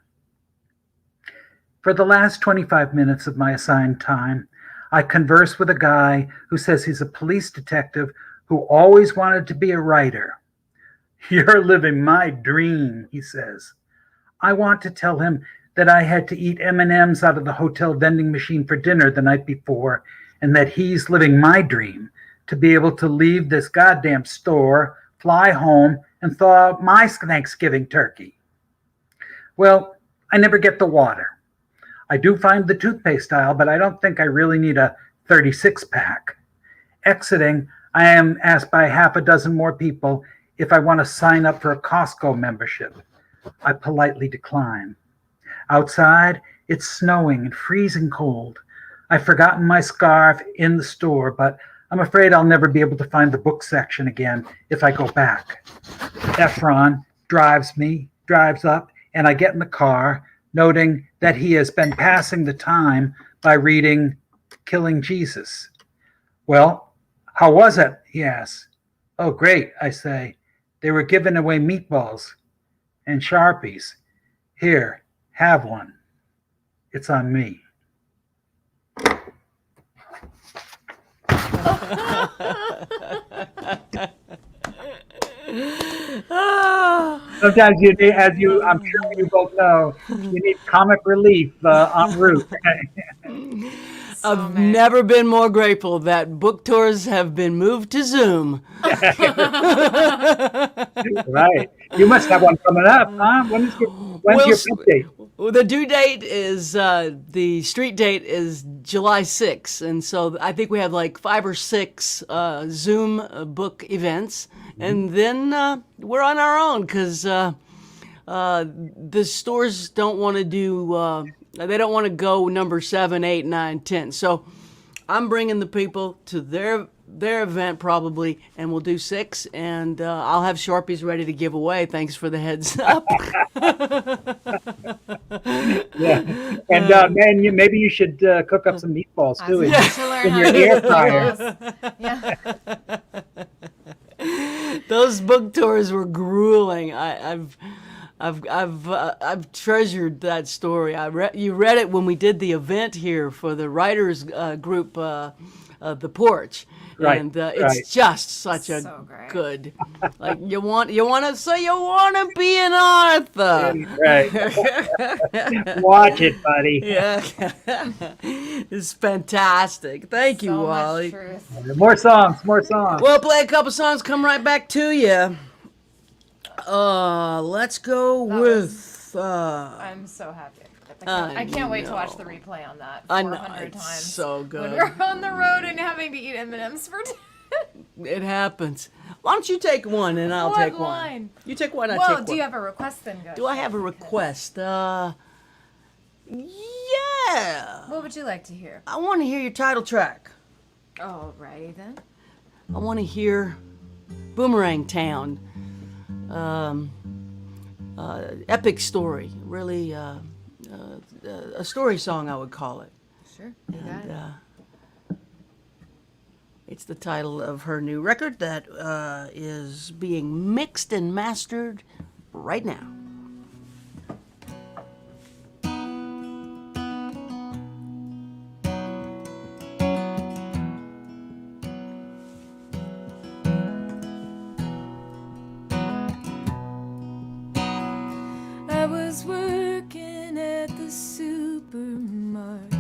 For the last 25 minutes of my assigned time, I converse with a guy who says he's a police detective who always wanted to be a writer. You're living my dream, he says. I want to tell him that I had to eat M&Ms out of the hotel vending machine for dinner the night before, and that he's living my dream to be able to leave this goddamn store, fly home, and thaw out my Thanksgiving turkey. Well, I never get the water. I do find the toothpaste aisle, but I don't think I really need a 36-pack. Exiting, I am asked by half a dozen more people if I want to sign up for a Costco membership. I politely decline. Outside, it's snowing and freezing cold. I've forgotten my scarf in the store, but I'm afraid I'll never be able to find the book section again if I go back. Efron drives up, and I get in the car, noting that he has been passing the time by reading Killing Jesus. Well, how was it? He asks. Oh, great, I say. They were giving away meatballs and Sharpies. Here, have one. It's on me. Sometimes you need, I'm sure you both know, you need comic relief en route. I've never been more grateful that book tours have been moved to Zoom. Right. You must have one coming up, huh? When's your book date? Well, the due date is the street date is July 6th, and so I think we have like 5 or 6 Zoom book events, and then we're on our own because the stores don't want to do. They don't want to go number 7, 8, 9, 10. So I'm bringing the people to their event probably, and we'll do 6, and I'll have Sharpies ready to give away. Thanks for the heads up. Yeah. And man, maybe you should cook up some meatballs too in your air fryer. Yeah. Those book tours were grueling. I've treasured that story. You read it when we did the event here for the writers group, the Porch. Right, And it's right. just such a So great. good, like you want to be an author. Right. Watch it, buddy. Yeah, it's fantastic. Thank you, So Wally. much truth. More songs, more songs. We'll play a couple songs. Come right back to you. Let's go with. I'm so happy. I can't wait to watch the replay on that I know, 400 it's times. so good. When we're on the road and having to eat M&Ms for It happens. Why don't you take one and I'll What take one? line? You take one, I Well, take one. do you have a request then, Gauthier? Do I have a request? Yeah. What would you like to hear? I want to hear your title track. Alrighty then. I want to hear Boomerang Town. Epic story. Really, a story song, I would call it. Sure, you got it. It's the title of her new record that is being mixed and mastered right now. I was working at the supermarket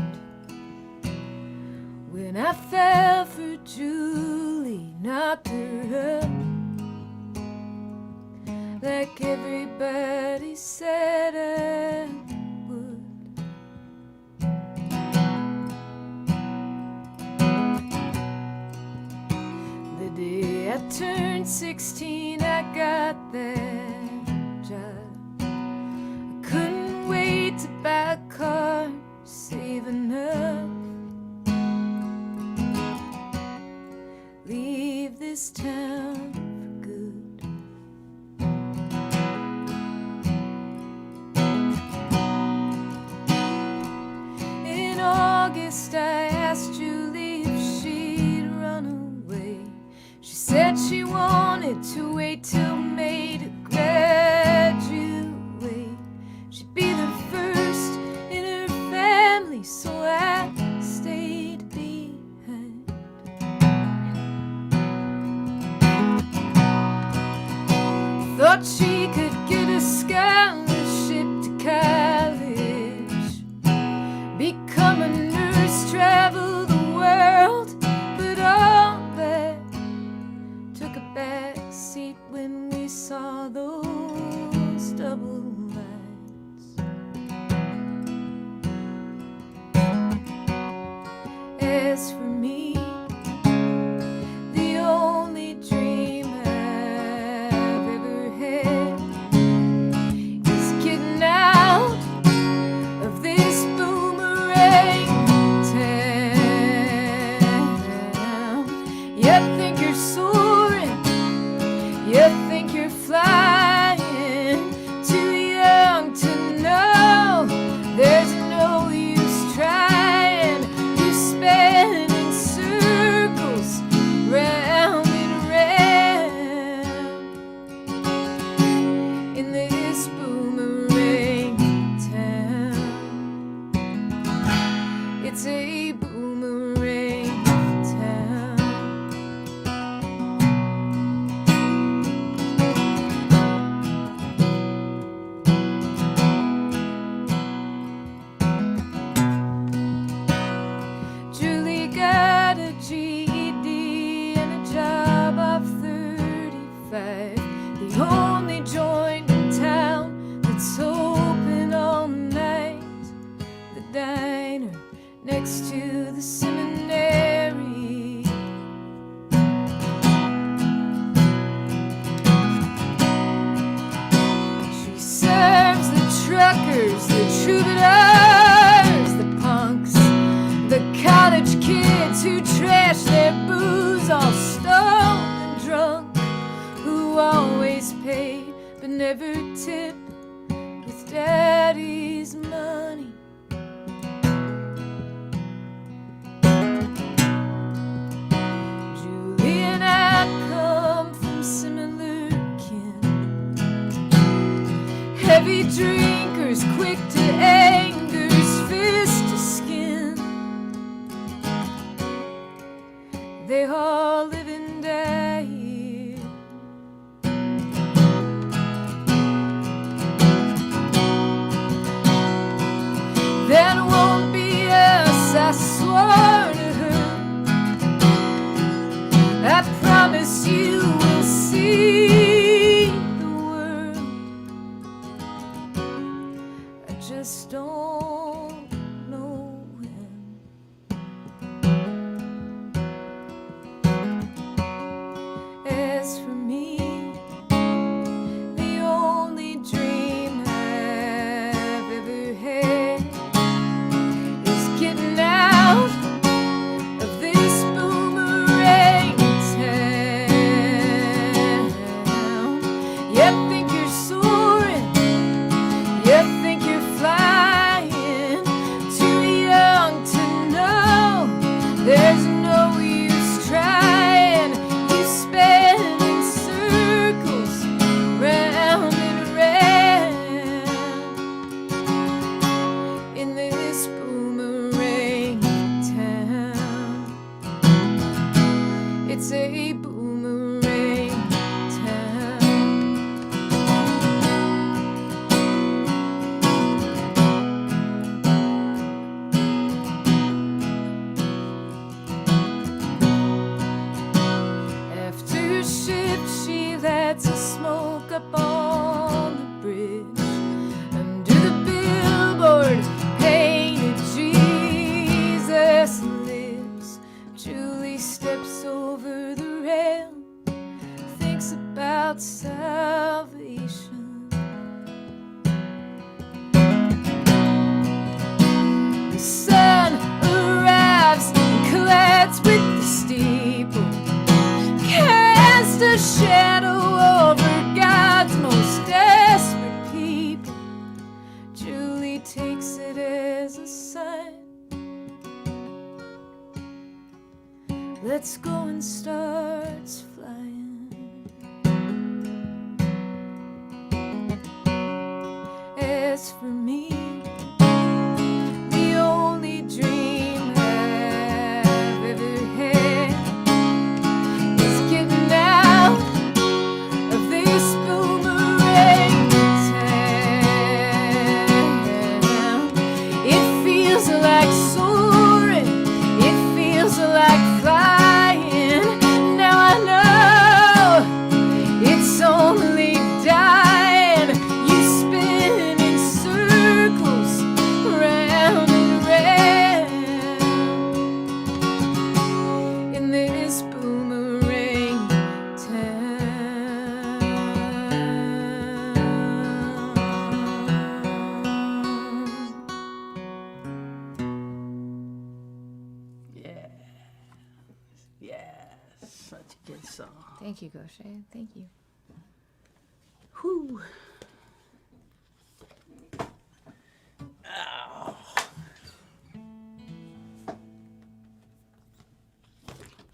when I fell for Julie, knocked her up like everybody said I would. The day I turned 16, I got that job. Couldn't wait to buy a car, save enough. Leave this town for good. In August, I asked Julie if she'd run away. She said she wanted to wait till May to graduate. She'd be the first in her family, so I stayed behind. Thought she could get a scholarship to college, become a nurse, travel the world, but all that took a back seat when we saw those double lines. As for me, the only dream I've ever had is getting out of this boomerang town. You think you're soaring, you think you're flying, too young to know there's no use trying. You spin in circles, round and round, in this boomerang town. It's a boomerang town. only joint in town that's open all night. The diner next to the seminary. She serves the truckers, the troubadours, the punks, the college kids who trash their booze, all stoned and drunk, who always pay but never tip with daddy's money. Julie and I come from similar kin, heavy drinkers, quick to anger's fist to skin. They all live and die here. That won't be us, I swore to her. I promise you will see the world. I just don't know when. As for me, the only dream I've ever had is getting out of this boomerang town. You think you're soaring, you think you're flying, too young to know there's no use trying. You spin in circles, round and round, in this boomerang town. It's a boomerang town. After shift, she lights a smoke up on the bridge. Under the billboard, painted Jesus lives. Julie steps over the rail, thinks about salvation. The sun arrives and collides with the steeple, cast a shadow over God's most desperate people. Julie takes it as a sign. Let's go, and starts flying. As for me, the only dream I've ever had is getting out of this boomerang town. It feels like soaring, it feels like flying. Now I know it's only dying. You spin in circles, round and round, in this boomerang town. Yeah. Yes. Such a good song. Thank you, Gauthier. Thank you. Whew. Ow.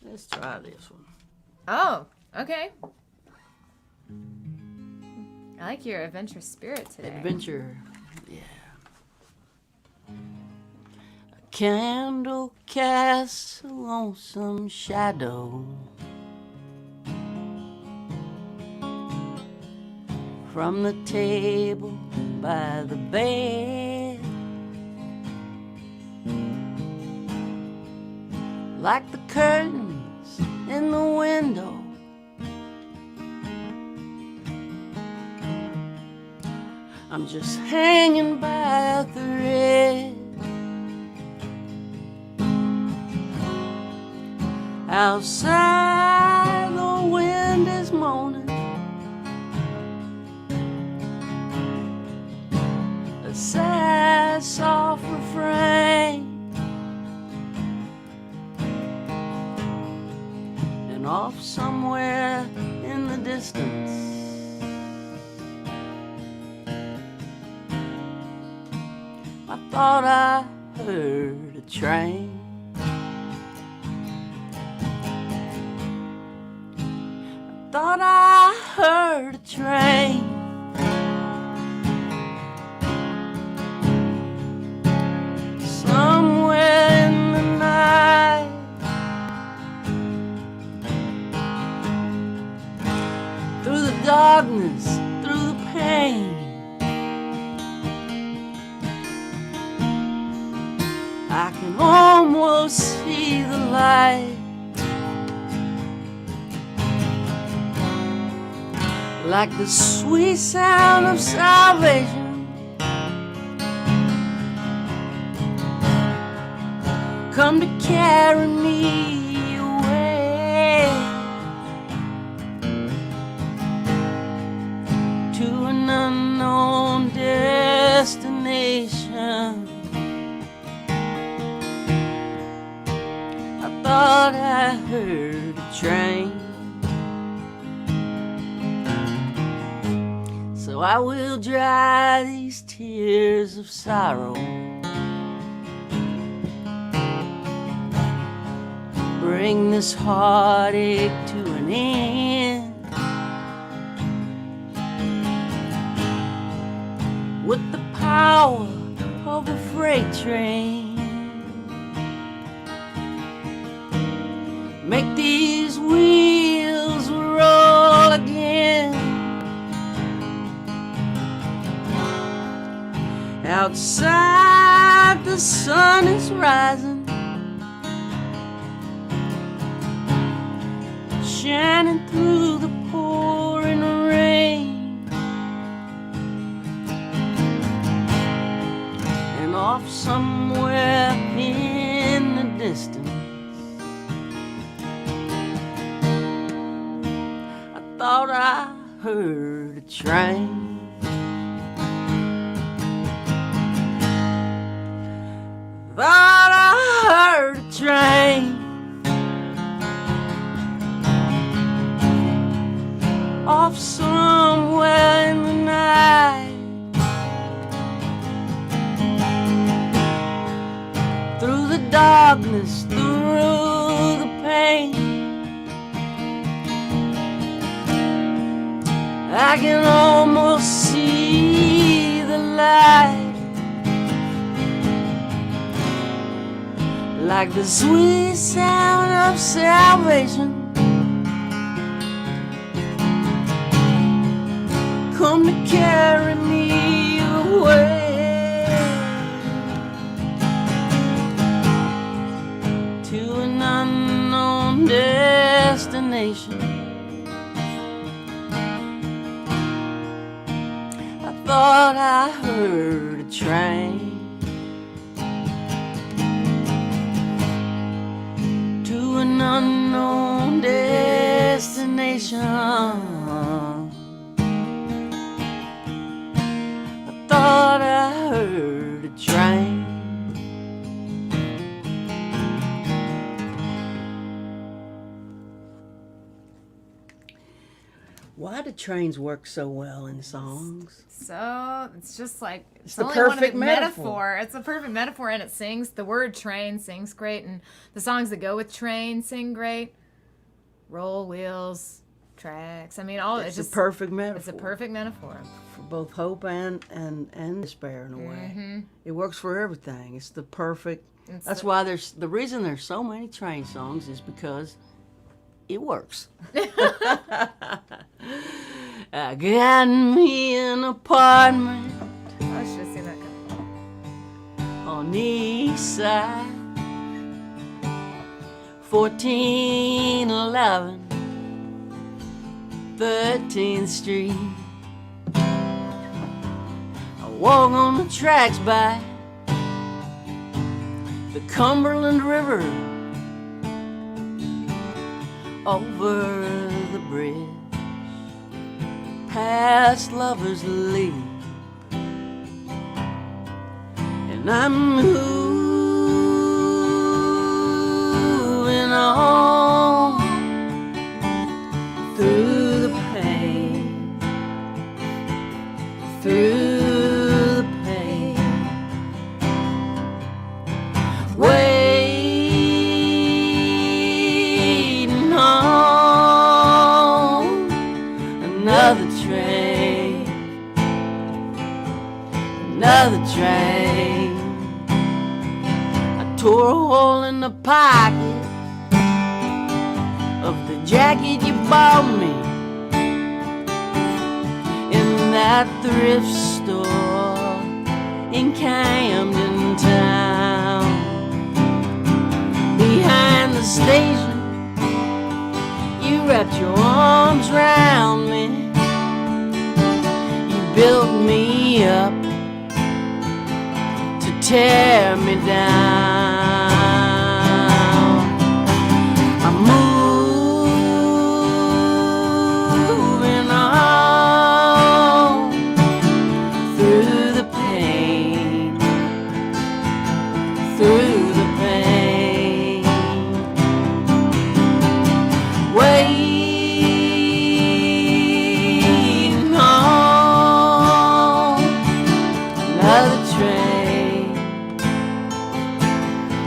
Let's try this one. Oh, okay. I like your adventure spirit today. Adventure. Yeah. A candle casts a lonesome shadow from the table by the bed, like the curtains in the window I'm just hanging by a thread. Outside the wind is moaning, a sad soft refrain, and off somewhere in the distance I thought I heard a train. Thought I heard a train. Somewhere in the night, through the darkness, through the pain, I can almost see the light. Like the sweet sound of salvation, come to carry me away to an unknown destination. I thought I heard a train. So I will dry these tears of sorrow, bring this heartache to an end, with the power of a freight train. Make these wheels roll again. Outside the sun is rising, shining through the pouring rain, and off somewhere in the distance I thought I heard a train. Thought I heard a train. Off somewhere in the night, through the darkness, through the pain, I can almost see the light. Like the sweet sound of salvation, come to carry me away to an unknown destination. I thought I heard a train. An unknown destination. I thought I heard a train. Why do trains work so well in songs? So it's just like It's the only one of perfect the metaphor. It's a perfect metaphor, and it sings. The word train sings great, and the songs that go with train sing great. Roll, wheels, tracks. I mean, It's a perfect metaphor. It's a perfect metaphor. For both hope and despair in a way. It works for everything. It's the perfect. That's why the reason there's so many train songs is because it works. I got me an apartment I should have seen that coming. on the east side, 1411 13th Street. walk on the tracks by the Cumberland River, over the bridge, past Lover's Leap, and I'm moving on through the pain, through the pain, waiting on another train, another train. I tore a hole in the pocket of the jacket you bought me in that thrift store in Camden Town. Behind the station, you wrapped your arms round me. You built me up to tear me down. I'm moving on through the pain, through the pain, waiting on another train,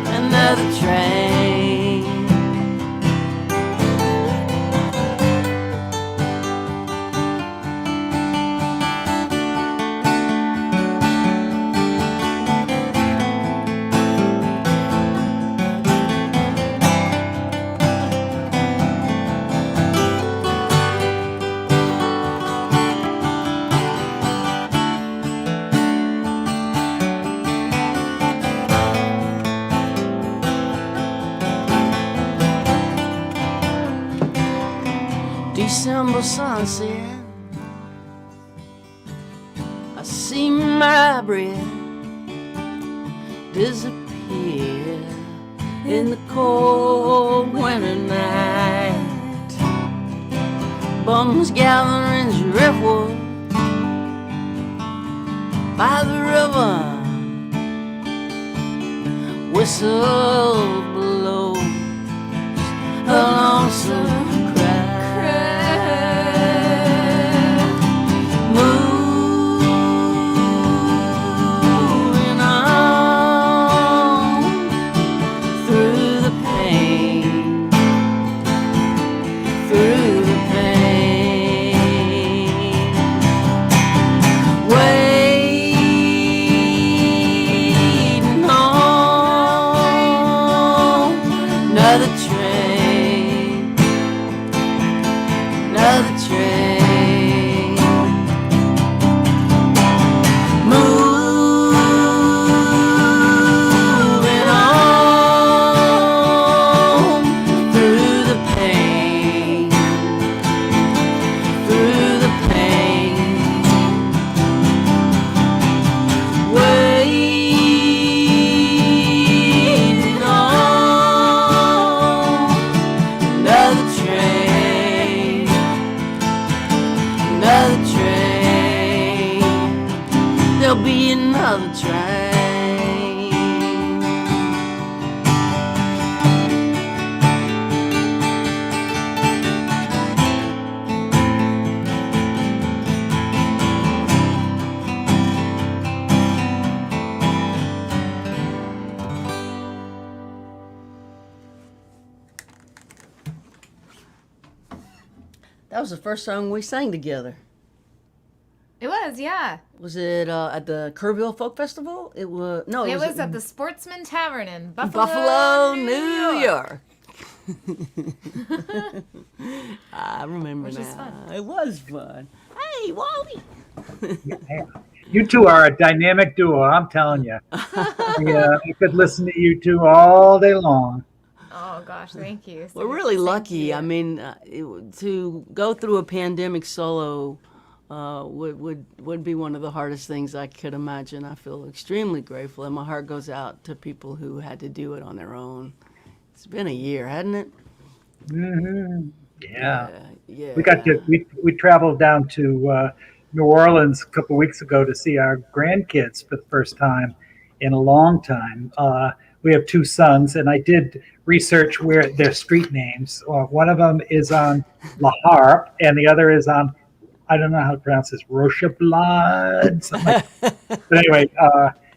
another train. December sunset, I see my breath disappear in the cold winter night. Bums gather in driftwood by the river, whistle blows a lonesome moving on through the pain, through the pain, waiting on another train, another train. Moving on through the pain, through the pain, waiting on another train, another train. There'll be another train. That was the first song we sang together. It was, yeah. Was it at the Kerrville Folk Festival? It was no. It was at at the Sportsman Tavern in Buffalo, Buffalo, New New York. York. I remember Which now. was fun. It was fun. Hey, Wally. Yeah. You two are a dynamic duo, I'm telling you. Yeah, I could listen to you two all day long. Oh gosh, thank you. We're really Same to lucky. you. I mean, to go through a pandemic solo would be one of the hardest things I could imagine. I feel extremely grateful, and my heart goes out to people who had to do it on their own. It's been a year, hasn't it? Hmm. Yeah. Yeah. We traveled down to New Orleans a couple weeks ago to see our grandkids for the first time in a long time. We have two sons, and I did research where their street names. One of them is on La Harpe, and the other is on, I don't know how to pronounce this, Rocheblad, something like that.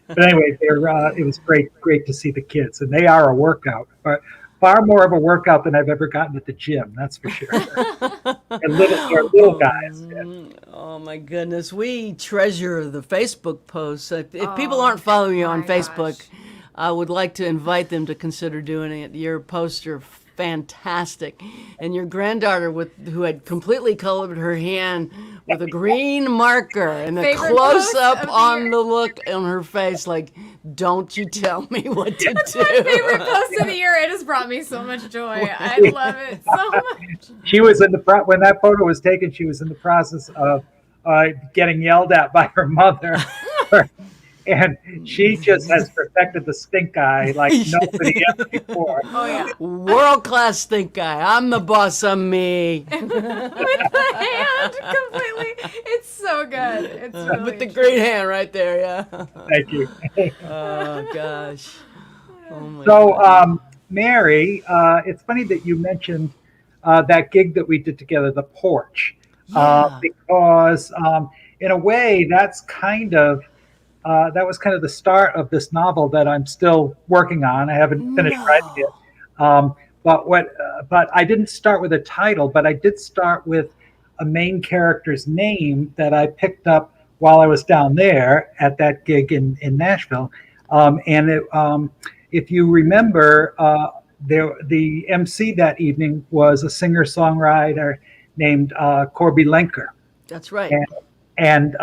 But anyway, it was great to see the kids, and they are a workout, but far more of a workout than I've ever gotten at the gym. That's for sure. They're little guys. Yeah. Oh my goodness, we treasure the Facebook posts. If people aren't following you on my Facebook, gosh. I would like to invite them to consider doing it. Your posts are fantastic, and your granddaughter who had completely colored her hand with a green marker and a Favorite close post of up the on year. the look on her face, like, "Don't you tell me what to That's do." my favorite post of the year. It has brought me so much joy. I love it so much. She was in the when that photo was taken. She was in the process of getting yelled at by her mother, and she just has perfected the stink eye like nobody ever before. Oh yeah, World class stink guy. I'm the boss of me. with the hand completely. It's so good. It's really With the great hand right there, yeah. Thank you. Oh gosh. Oh my So, God. Mary, it's funny that you mentioned that gig that we did together, The Porch, Yeah. because in a way, that was kind of the start of this novel that I'm still working on. I haven't finished writing it. No. But I didn't start with a title, but I did start with a main character's name that I picked up while I was down there at that gig in Nashville. If you remember, the MC that evening was a singer-songwriter named Corby Lenker. That's right. and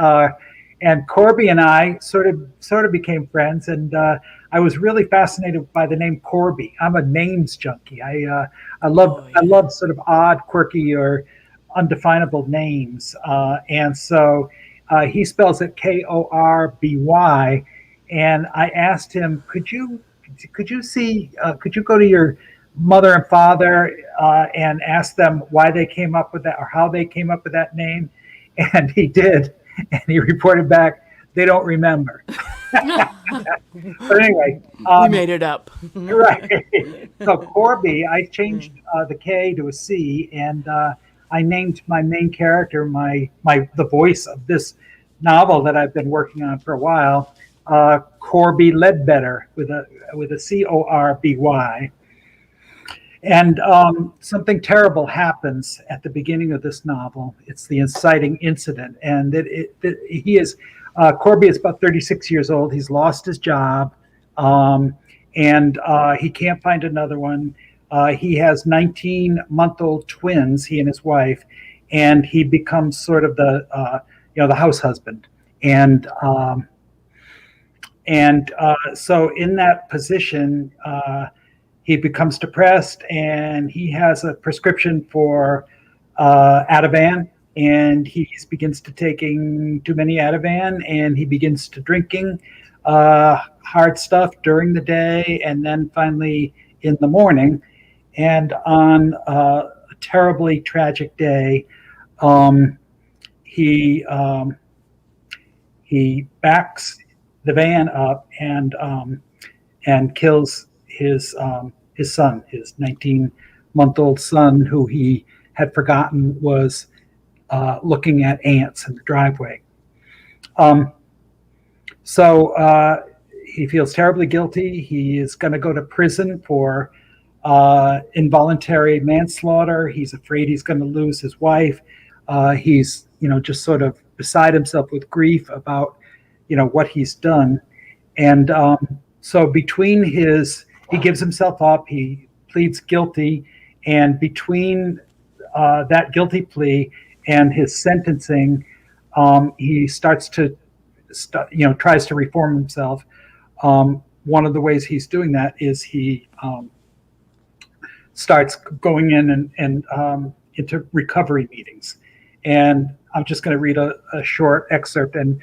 and Corby and I sort of became friends, and I was really fascinated by the name Corby. I'm a names junkie. I love sort of odd, quirky, or undefinable names, and so he spells it Korby, and I asked him, could you go to your mother and father and ask them why they came up with that, or how they came up with that name? And he did, and he reported back, they don't remember. But anyway, We made it up. right. So Corby, I changed the K to a C, and I named my main character, the voice of this novel that I've been working on for a while, Corby Ledbetter with a Corby. And something terrible happens at the beginning of this novel. It's the inciting incident, and Corby is about 36 years old. He's lost his job, and he can't find another one. He has 19-month-old twins, he and his wife, and he becomes sort of the house husband. So in that position, he becomes depressed, and he has a prescription for Ativan, and he begins to taking too many Ativan, and he begins to drinking hard stuff during the day, and then finally in the morning. And on a terribly tragic day, he backs the van up and kills his son, his 19-month-old son, who he had forgotten was looking at ants in the driveway. So he feels terribly guilty. He is going to go to prison for involuntary manslaughter. He's afraid he's going to lose his wife. He's just sort of beside himself with grief about what he's done. And so he gives himself up, he pleads guilty, and between that guilty plea and his sentencing, he tries to reform himself. One of the ways he's doing that is he starts going in and into recovery meetings. And I'm just going to read a short excerpt. And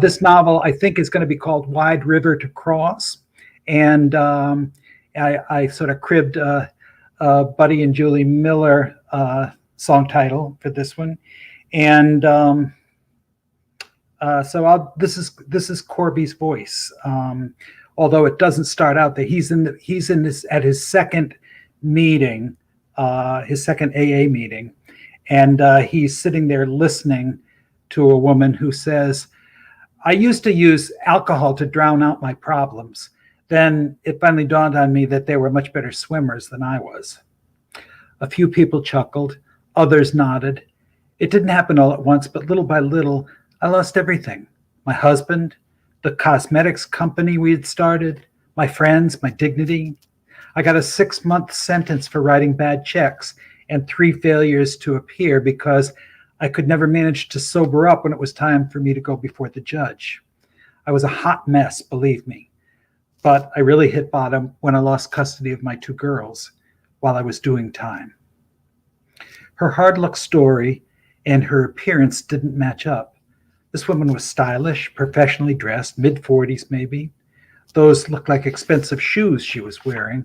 this novel, I think, is going to be called Wide River to Cross. And I sort of cribbed Buddy and Julie Miller song title for this one. And this is Corby's voice. Although it doesn't start out that he's in this at his second meeting, his second AA meeting, and he's sitting there listening to a woman who says, "I used to use alcohol to drown out my problems. Then it finally dawned on me that they were much better swimmers than I was." A few people chuckled, others nodded. It didn't happen all at once, but little by little, I lost everything. My husband, the cosmetics company we had started, my friends, my dignity. I got a 6-month sentence for writing bad checks and 3 failures to appear because I could never manage to sober up when it was time for me to go before the judge. I was a hot mess, believe me. But I really hit bottom when I lost custody of my 2 girls while I was doing time. Her hard luck story and her appearance didn't match up. This woman was stylish, professionally dressed, mid-40s maybe. Those looked like expensive shoes she was wearing.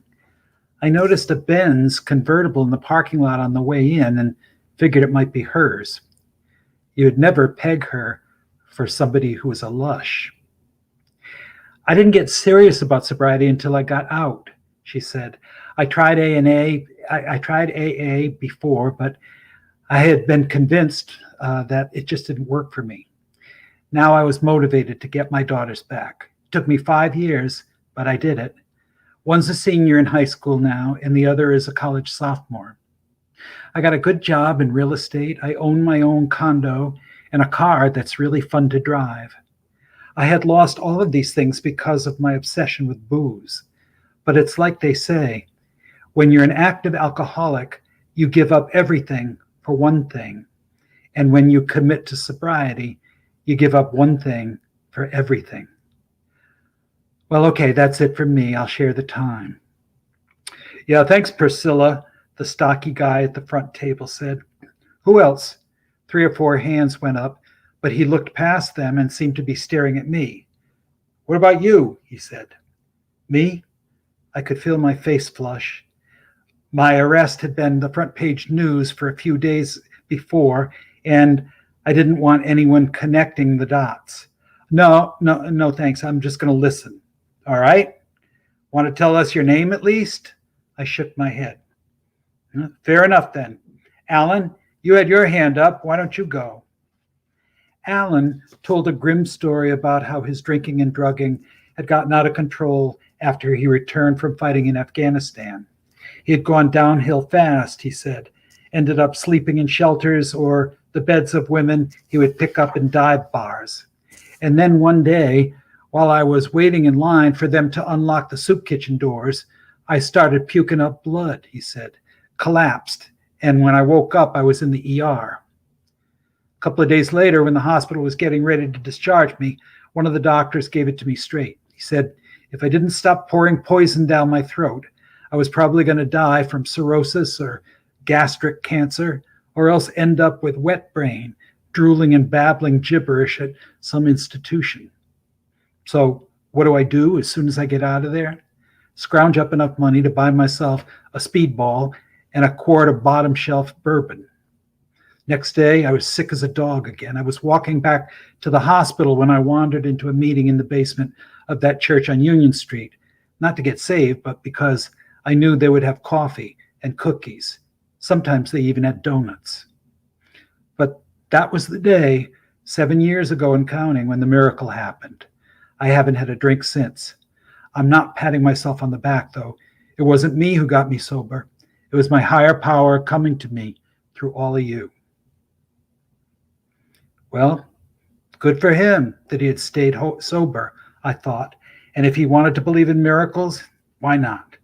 I noticed a Benz convertible in the parking lot on the way in and figured it might be hers. You'd never peg her for somebody who was a lush. I didn't get serious about sobriety until I got out, she said. I tried AA before, but I had been convinced that it just didn't work for me. Now I was motivated to get my daughters back. It took me 5 years, but I did it. One's a senior in high school now, and the other is a college sophomore. I got a good job in real estate. I own my own condo and a car that's really fun to drive. I had lost all of these things because of my obsession with booze. But it's like they say, when you're an active alcoholic, you give up everything for one thing. And when you commit to sobriety, you give up one thing for everything. Well, okay, that's it from me. I'll share the time. Yeah, thanks, Priscilla, the stocky guy at the front table said. Who else? 3 or 4 hands went up, but he looked past them and seemed to be staring at me. What about you? He said. Me? I could feel my face flush. My arrest had been the front page news for a few days before, and I didn't want anyone connecting the dots. No, thanks. I'm just going to listen. All right? Want to tell us your name at least? I shook my head. Fair enough then. Alan, you had your hand up. Why don't you go? Alan told a grim story about how his drinking and drugging had gotten out of control after he returned from fighting in Afghanistan. He had gone downhill fast, he said, ended up sleeping in shelters or the beds of women he would pick up in dive bars. And then one day, while I was waiting in line for them to unlock the soup kitchen doors, I started puking up blood, he said, collapsed. And when I woke up, I was in the ER. A couple of days later, when the hospital was getting ready to discharge me, one of the doctors gave it to me straight. He said, if I didn't stop pouring poison down my throat, I was probably going to die from cirrhosis or gastric cancer, or else end up with wet brain, drooling and babbling gibberish at some institution. So what do I do as soon as I get out of there? Scrounge up enough money to buy myself a speedball and a quart of bottom shelf bourbon. Next day, I was sick as a dog again. I was walking back to the hospital when I wandered into a meeting in the basement of that church on Union Street, not to get saved, but because I knew they would have coffee and cookies. Sometimes they even had donuts. But that was the day, 7 years ago and counting, when the miracle happened. I haven't had a drink since. I'm not patting myself on the back, though. It wasn't me who got me sober. It was my higher power coming to me through all of you. Well, good for him that he had stayed sober, I thought. And if he wanted to believe in miracles, why not?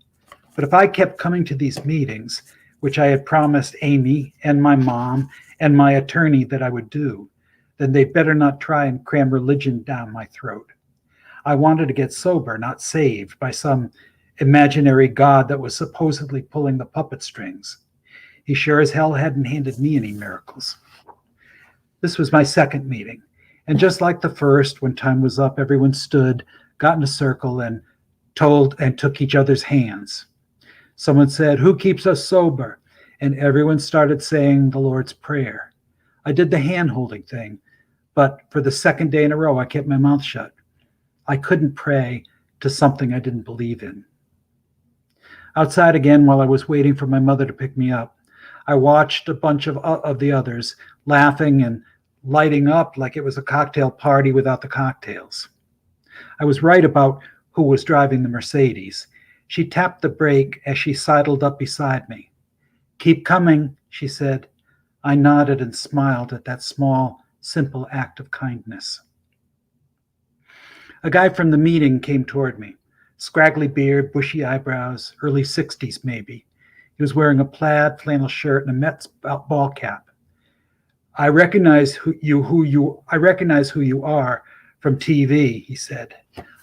But if I kept coming to these meetings, which I had promised Amy and my mom and my attorney that I would do, then they better not try and cram religion down my throat. I wanted to get sober, not saved by some imaginary God that was supposedly pulling the puppet strings. He sure as hell hadn't handed me any miracles. This was my second meeting. And just like the first, when time was up, everyone stood, got in a circle, and took each other's hands. Someone said, "Who keeps us sober?" And everyone started saying the Lord's Prayer. I did the hand-holding thing, but for the second day in a row, I kept my mouth shut. I couldn't pray to something I didn't believe in. Outside again, while I was waiting for my mother to pick me up, I watched a bunch of the others laughing and lighting up like it was a cocktail party without the cocktails. I was right about who was driving the Mercedes. She tapped the brake as she sidled up beside me. "Keep coming," she said. I nodded and smiled at that small, simple act of kindness. A guy from the meeting came toward me. Scraggly beard, bushy eyebrows, early 60s maybe. He was wearing a plaid flannel shirt and a Mets ball cap. I recognize who you are from TV," he said.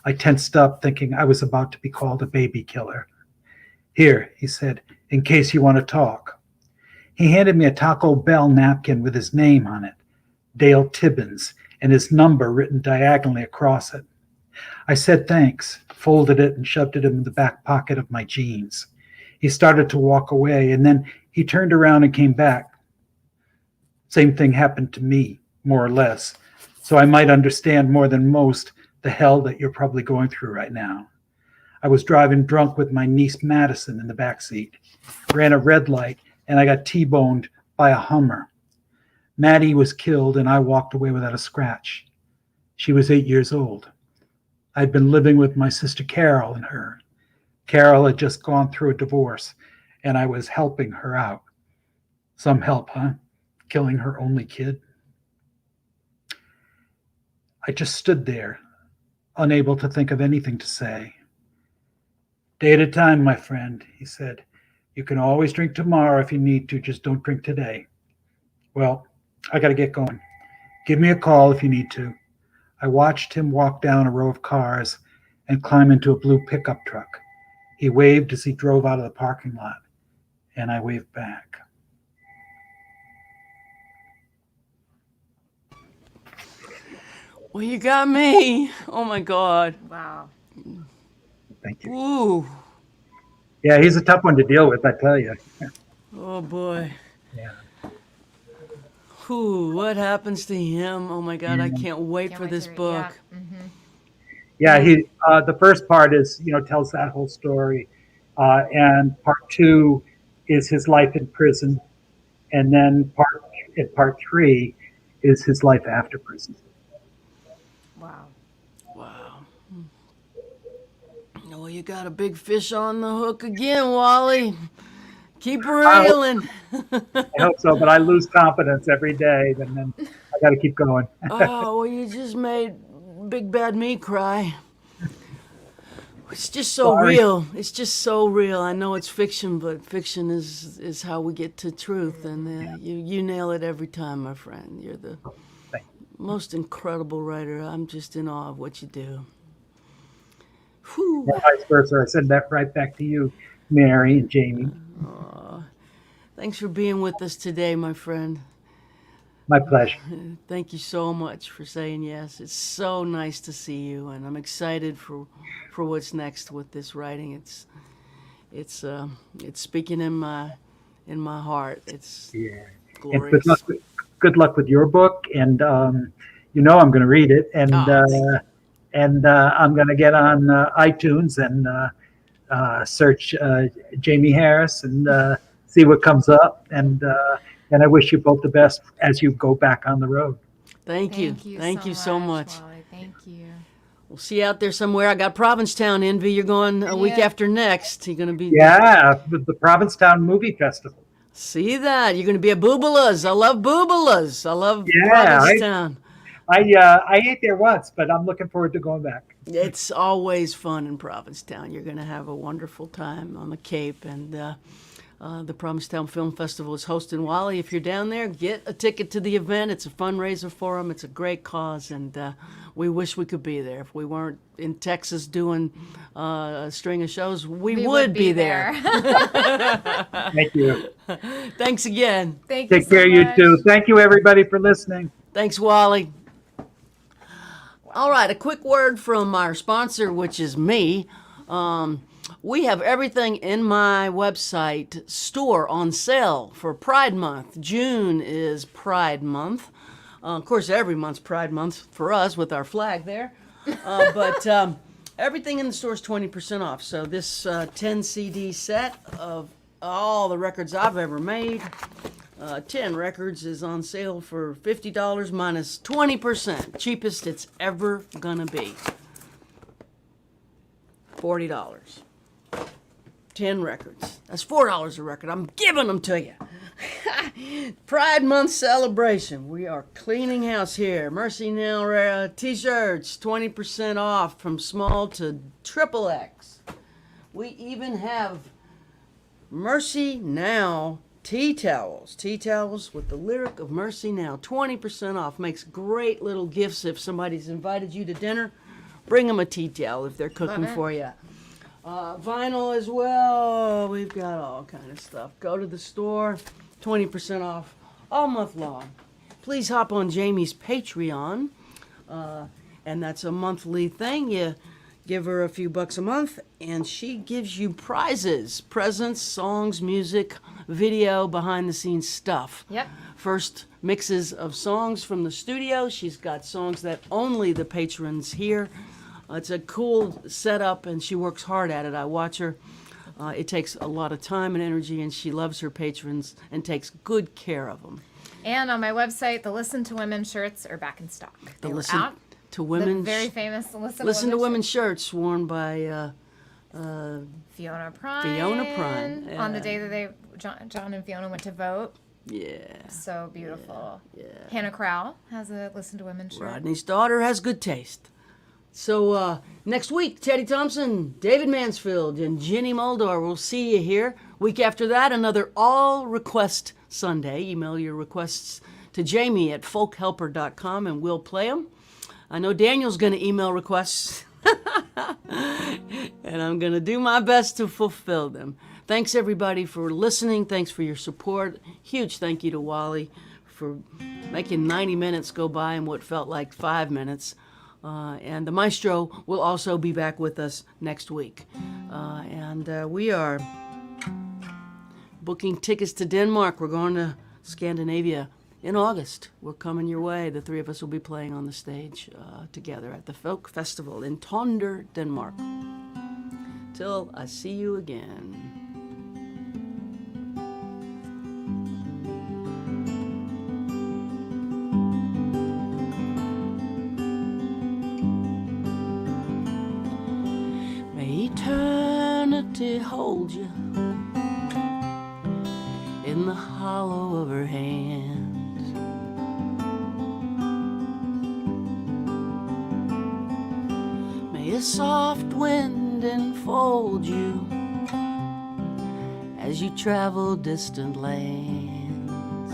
I tensed up, thinking I was about to be called a baby killer. "Here," he said, "in case you want to talk." He handed me a Taco Bell napkin with his name on it, Dale Tibbins, and his number written diagonally across it. I said thanks, folded it, and shoved it in the back pocket of my jeans. He started to walk away, and then he turned around and came back. Same thing happened to me, more or less, so I might understand more than most the hell that you're probably going through right now. I was driving drunk with my niece Madison in the back seat. Ran a red light, and I got T-boned by a Hummer. Maddie was killed, and I walked away without a scratch. She was 8 years old. I'd been living with my sister Carol and her. Carol had just gone through a divorce, and I was helping her out. Some help, huh? Killing her only kid. I just stood there, unable to think of anything to say. "Day at a time, my friend," he said. "You can always drink tomorrow if you need to, just don't drink today." Well, I got to get going. Give me a call if you need to. I watched him walk down a row of cars and climb into a blue pickup truck. He waved as he drove out of the parking lot, and I waved back. Well, you got me. Oh my God. Wow. Thank you. Ooh. Yeah, he's a tough one to deal with, I tell you. Oh boy. Yeah. Whew, what happens to him? Oh my God, I can't wait Can't for wait this to read- book. Yeah. Mhm. Yeah, the first part is, tells that whole story. And part two is his life in prison. And then part three is his life after prison. Wow. Wow. Well, you got a big fish on the hook again, Wally. Keep reeling. I hope so, but I lose confidence every day, and then I got to keep going. Oh, well, you just made Big Bad Me cry. It's just so Sorry. real. It's just so real. I know it's fiction, but fiction is how we get to truth, and you nail it every time, my friend. You're the Thank most incredible writer. I'm just in awe of what you do. Whew. And vice versa. I said that right back to you, Mary and Jamie. Thanks for being with us today, my friend. My pleasure. Thank you so much for saying yes. It's so nice to see you, and I'm excited for what's next with this writing. It's speaking in my heart. It's Yeah. And glorious. good luck with your book, and I'm going to read it, and I'm going to get on iTunes and search Jamie Harris and see what comes up, and I wish you both the best as you go back on the road. Thank you. Thank you so much. Wally. Thank you. We'll see you out there somewhere. I got Provincetown envy. You're going a week Yeah. after next. You're going to be Yeah, the Provincetown Movie Festival. See that? You're going to be at Boobala's. I love Boobala's. I love Yeah, Provincetown. I ate there once, but I'm looking forward to going back. It's always fun in Provincetown. You're going to have a wonderful time on the Cape, and the Provincetown Film Festival is hosting Wally. If you're down there, get a ticket to the event. It's a fundraiser for them. It's a great cause, and we wish we could be there. If we weren't in Texas doing a string of shows, we would be there. Thank you. Thanks again. Thank you Take so care, you much. too. Thank you, everybody, for listening. Thanks, Wally. All right, a quick word from our sponsor, which is me. We have everything in my website store on sale for Pride Month. June is Pride Month. Of course, every month's Pride Month for us with our flag there. But everything in the store is 20% off. So this 10 CD set of all the records I've ever made, 10 records, is on sale for $50 minus 20%. Cheapest it's ever gonna be. $40. 10 records. That's $4 a record. I'm giving them to you. Pride Month celebration. We are cleaning house here. Mercy Now t-shirts, 20% off from small to triple X. We even have Mercy Now tea towels. Tea towels with the lyric of Mercy Now, 20% off. Makes great little gifts if somebody's invited you to dinner. Bring them a tea towel if they're cooking for you. Vinyl as well. We've got all kind of stuff. Go to the store, 20% off all month long. Please hop on Jamie's Patreon, and that's a monthly thing. You give her a few bucks a month, and she gives you prizes, presents, songs, music, video, behind-the-scenes stuff. Yep. First mixes of songs from the studio. She's got songs that only the patrons hear. It's a cool setup, and she works hard at it. I watch her. It takes a lot of time and energy, and she loves her patrons and takes good care of them. And on my website, the Listen to Women shirts are back in stock. They were Listen out. to Women. The very famous Listen to Women shirts worn by Fiona Prine. Fiona Prine, On the yeah. day that John and Fiona went to vote. Yeah. So beautiful. Yeah. Hannah Crowell has a Listen to Women shirt. Rodney's daughter has good taste. So next week, Teddy Thompson, David Mansfield, and Jenny Muldor will see you here. Week after that, another All Request Sunday. Email your requests to Jamie at folkhelper.com and we'll play them. I know Daniel's going to email requests, and I'm going to do my best to fulfill them. Thanks, everybody, for listening. Thanks for your support. Huge thank you to Wally for making 90 minutes go by in what felt like 5 minutes. And the maestro will also be back with us next week. And we are booking tickets to Denmark. We're going to Scandinavia in August. We're coming your way. The three of us will be playing on the stage together at the Folk Festival in Tonder, Denmark. Till I see you again. Eternity hold you in the hollow of her hand. May a soft wind enfold you as you travel distant lands.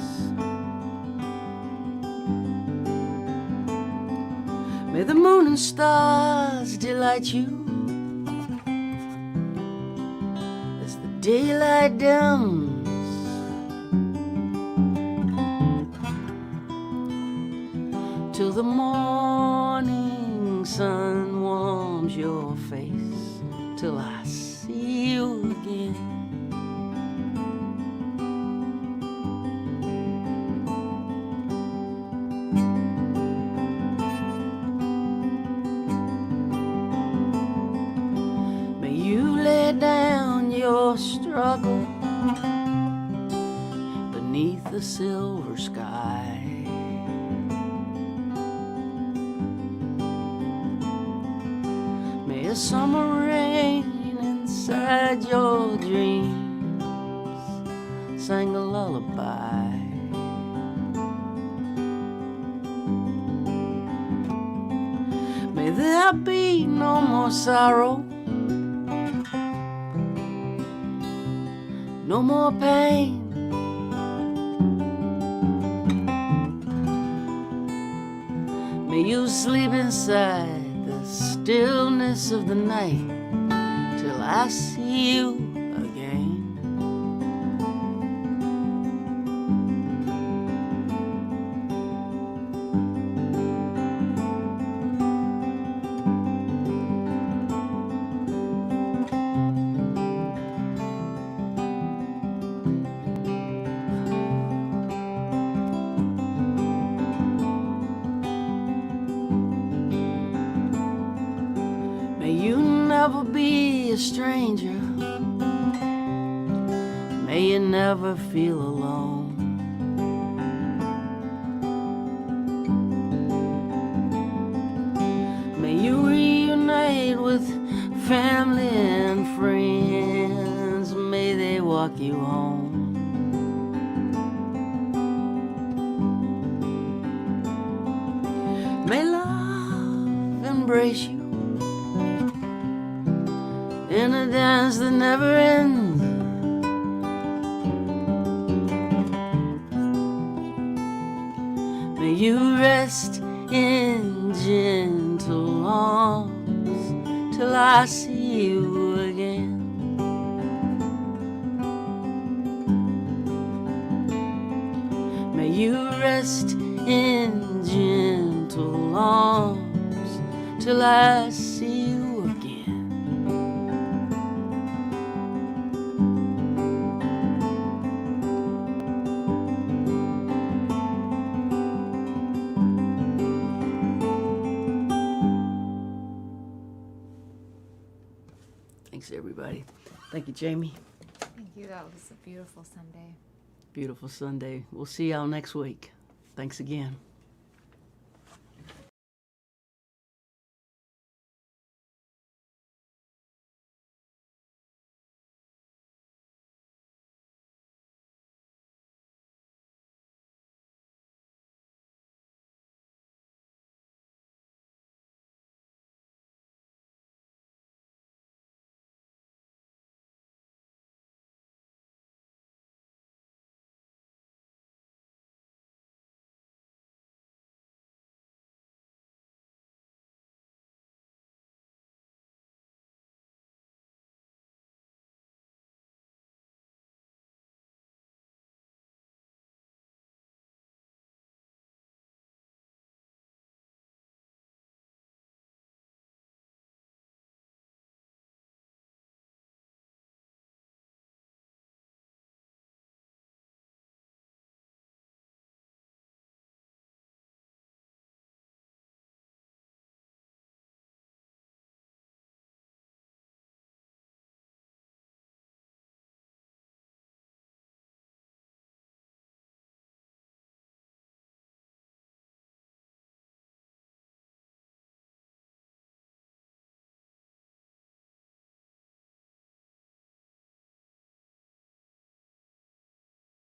May the moon and stars delight you daylight dims, till the morning sun warms your face, till I see you again. May you lay down your struggle beneath the silver sky. May a summer rain inside your dreams sing a lullaby. May there be no more sorrow, no more pain. May you sleep inside the stillness of the night till I see you again. never be a stranger. May you never feel alone. May you reunite with family and friends. May they walk you home. May love embrace you in a dance that never ends. May you rest in gentle arms till I see you again. May you rest in gentle arms till I see you again. Thanks, everybody. Thank you, Jamie. Thank you. That was a beautiful Sunday. Beautiful Sunday. We'll see y'all next week. Thanks again.